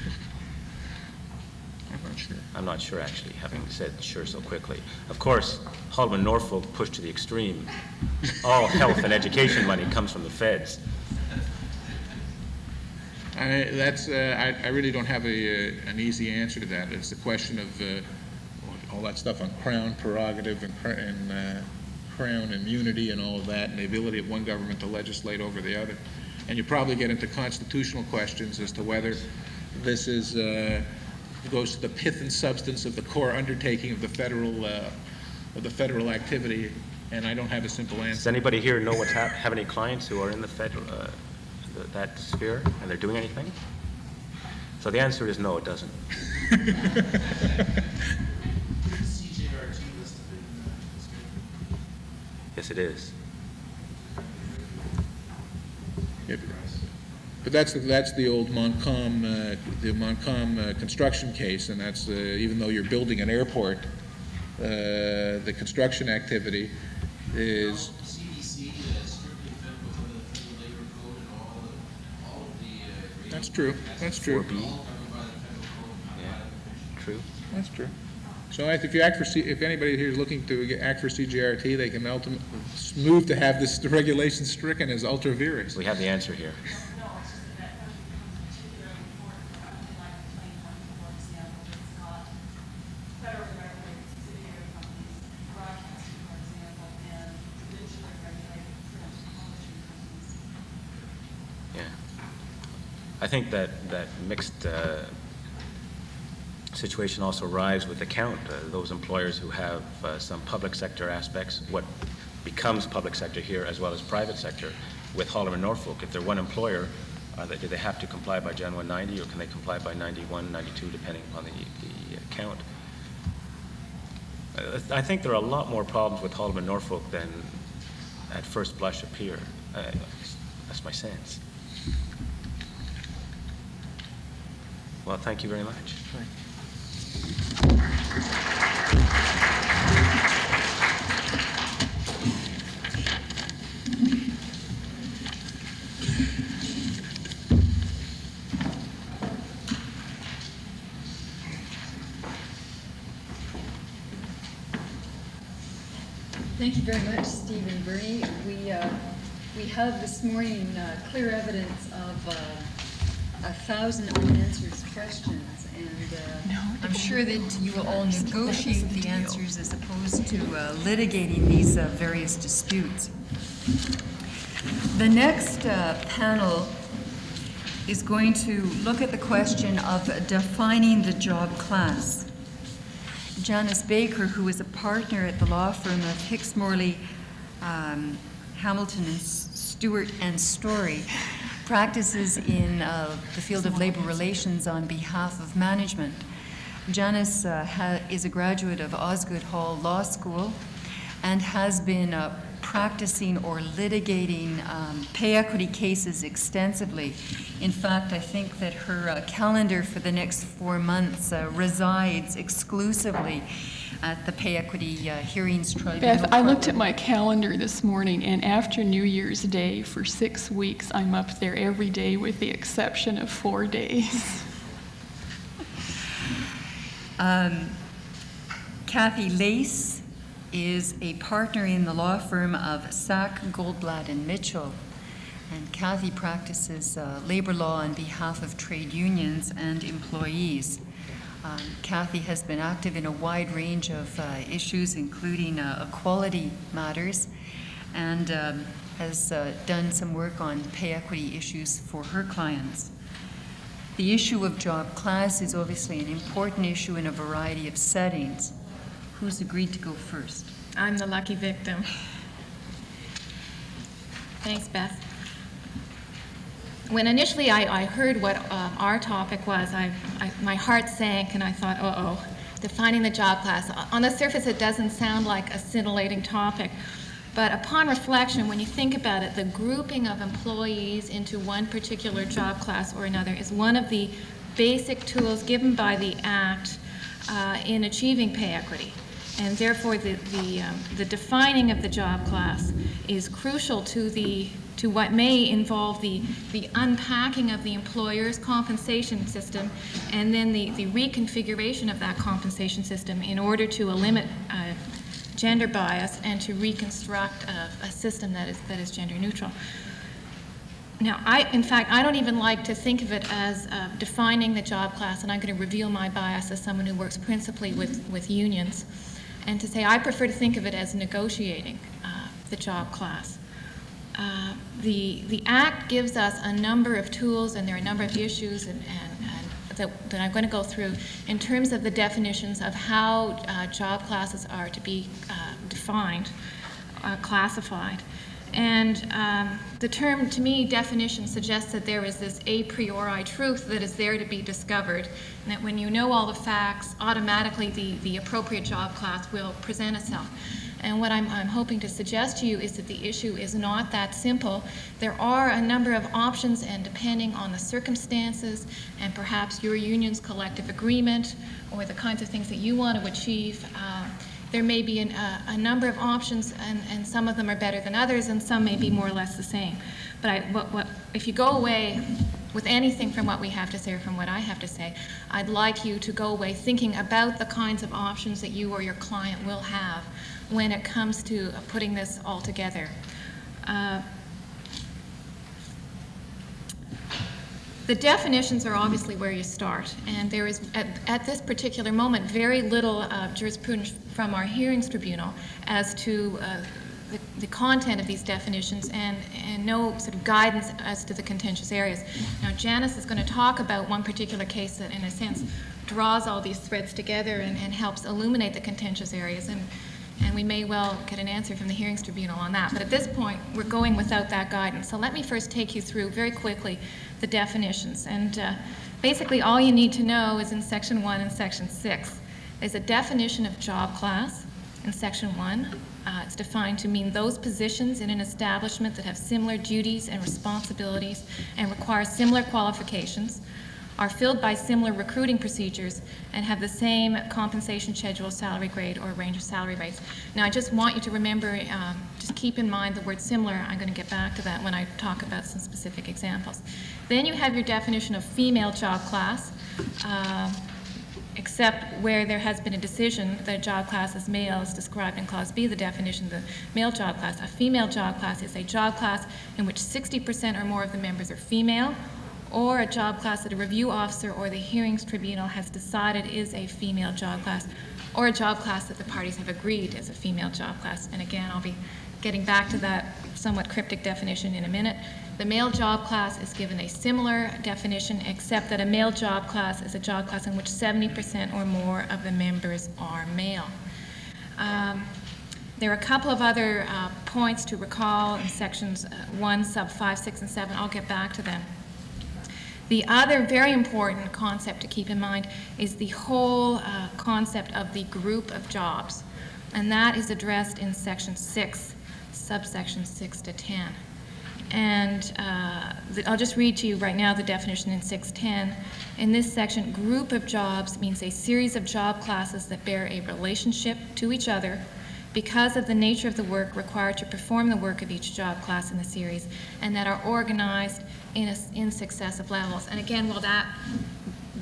I'm not sure.
I'm not sure, actually, having said sure so quickly. Of course, Haldeman Norfolk pushed to the extreme. All health and education money comes from the feds.
I really don't have an easy answer to that. It's a question of all that stuff on Crown prerogative and Crown immunity and all of that, and the ability of one government to legislate over the other. And you probably get into constitutional questions as to whether this goes to the pith and substance of the core undertaking of the federal activity, and I don't have a simple answer.
Does anybody here know have any clients who are in the federal, that sphere, and they're doing anything? So the answer is no, it doesn't. Yes, it is.
But that's the old Montcalm construction case, and that's even though you're building an airport, the construction activity is.
CDC strictly fit within the Federal Labor Code and all of the.
That's true. That's true.
4B. Yeah, true.
That's true. So if you if anybody here is looking to act for CGRT, they can ultimately move to have this regulation stricken as ultra vires.
We have the answer here.
No, it's just that question becomes particularly important for something like a plain one, for example, it's not federally regulated subsidiary companies, broadcasting, for example, and provincially regulated print publishing companies.
Yeah. I think that mixed situation also arrives with the count. Those employers who have some public sector aspects, what becomes public sector here as well as private sector, with Haldeman Norfolk. If they're one employer, do they have to comply by Jan 190, or can they comply by 91, 92, depending upon the count? I think there are a lot more problems with Haldeman Norfolk than at first blush appear. That's my sense. Well, thank you very much.
Thank you very much, Steve and Bernie. We have this morning clear evidence of 1,000 unanswered questions, and I'm sure that you will all negotiate the answers as opposed to litigating these various disputes. The next panel is going to look at the question of defining the job class. Janice Baker, who is a partner at the law firm of Hicks, Morley, Hamilton, and Stewart and Story, practices in the field of labor relations on behalf of management. Janice is a graduate of Osgoode Hall Law School and has been practicing or litigating pay equity cases extensively. In fact, I think that her calendar for the next 4 months resides exclusively at the pay equity hearings tribunal.
Beth, I looked at my calendar this morning, and after New Year's Day for 6 weeks, I'm up there every day with the exception of 4 days.
Cathy Lace is a partner in the law firm of Sack, Goldblatt, and Mitchell. And Cathy practices labor law on behalf of trade unions and employees. Cathy has been active in a wide range of issues, including equality matters, and has done some work on pay equity issues for her clients. The issue of job class is obviously an important issue in a variety of settings. Who's agreed to go first?
I'm the lucky victim. Thanks, Beth. When initially I heard what our topic was, my heart sank and I thought, uh-oh, defining the job class. On the surface, it doesn't sound like a scintillating topic, but upon reflection, when you think about it, the grouping of employees into one particular job class or another is one of the basic tools given by the Act in achieving pay equity. And therefore, the defining of the job class is crucial to what may involve the unpacking of the employer's compensation system and then the reconfiguration of that compensation system in order to limit gender bias and to reconstruct a system that is gender neutral. Now, in fact, I don't even like to think of it as defining the job class, and I'm going to reveal my bias as someone who works principally with unions, and to say I prefer to think of it as negotiating the job class. The Act gives us a number of tools, and there are a number of issues that I'm going to go through in terms of the definitions of how job classes are to be defined, classified. And the term, to me, definition suggests that there is this a priori truth that is there to be discovered, and that when you know all the facts, automatically the appropriate job class will present itself. And what I'm hoping to suggest to you is that the issue is not that simple. There are a number of options, and depending on the circumstances and perhaps your union's collective agreement or the kinds of things that you want to achieve, there may be a number of options, and some of them are better than others, and some may be more or less the same. But if you go away with anything from what we have to say or from what I have to say, I'd like you to go away thinking about the kinds of options that you or your client will have when it comes to putting this all together. The definitions are obviously where you start, and there is, at this particular moment, very little jurisprudence from our hearings tribunal as to the content of these definitions, and no sort of guidance as to the contentious areas. Now, Janice is going to talk about one particular case that, in a sense, draws all these threads together and helps illuminate the contentious areas. And And we may well get an answer from the hearings tribunal on that. But at this point, we're going without that guidance. So let me first take you through very quickly the definitions. And basically, all you need to know is in Section 1 and Section 6. There's a definition of job class in Section 1. It's defined to mean those positions in an establishment that have similar duties and responsibilities and require similar qualifications, are filled by similar recruiting procedures, and have the same compensation schedule, salary grade, or range of salary rates. Now, I just want you to remember, just keep in mind the word similar. I'm going to get back to that when I talk about some specific examples. Then you have your definition of female job class, except where there has been a decision that a job class is male is described in Clause B of the definition of the male job class. A female job class is a job class in which 60% or more of the members are female, or a job class that a review officer or the hearings tribunal has decided is a female job class, or a job class that the parties have agreed is a female job class. And again, I'll be getting back to that somewhat cryptic definition in a minute. The male job class is given a similar definition, except that a male job class is a job class in which 70% or more of the members are male. There are a couple of other points to recall in sections 1, sub 5, 6, and 7. I'll get back to them. The other very important concept to keep in mind is the whole concept of the group of jobs, and that is addressed in Section 6, subsection 6 to 10. And I'll just read to you right now the definition in 610. In this section, group of jobs means a series of job classes that bear a relationship to each other because of the nature of the work required to perform the work of each job class in the series, and that are organized in successive levels. And again, while that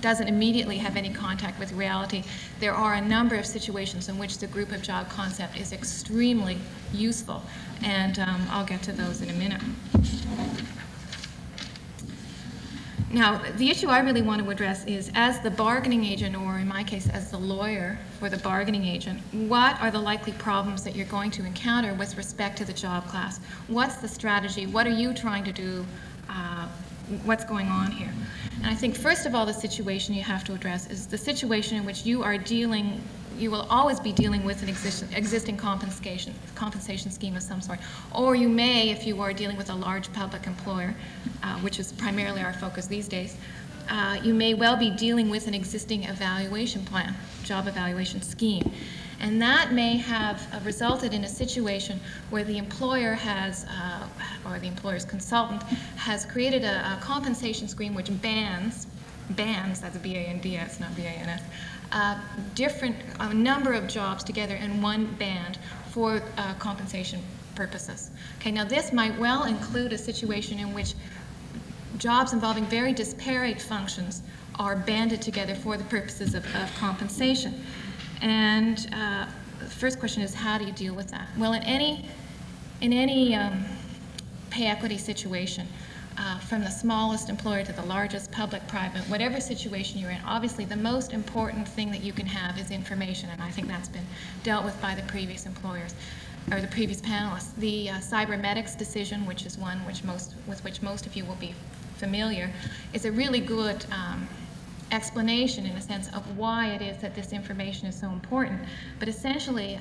doesn't immediately have any contact with reality, there are a number of situations in which the group of job concept is extremely useful, and I'll get to those in a minute. Now, the issue I really want to address is, as the bargaining agent, or in my case, as the lawyer for the bargaining agent, what are the likely problems that you're going to encounter with respect to the job class? What's the strategy? What are you trying to do? What's going on here? And I think, first of all, the situation you have to address is the situation in which you will always be dealing with an existing compensation scheme of some sort. Or you may, if you are dealing with a large public employer, which is primarily our focus these days, you may well be dealing with an existing evaluation plan, job evaluation scheme. And that may have resulted in a situation where the employer has, or the employer's consultant, has created a compensation scheme which bans, that's a B-A-N-D-S, not B-A-N-S, a number of jobs together in one band for compensation purposes. Okay, now this might well include a situation in which jobs involving very disparate functions are banded together for the purposes of compensation. And the first question is, how do you deal with that? Well, in any pay equity situation, from the smallest employer to the largest, public, private, whatever situation you're in, obviously the most important thing that you can have is information, and I think that's been dealt with by the previous employers, or the previous panelists. The cybernetics decision, which is one with which most of you will be familiar, is a really good explanation, in a sense, of why it is that this information is so important. But essentially,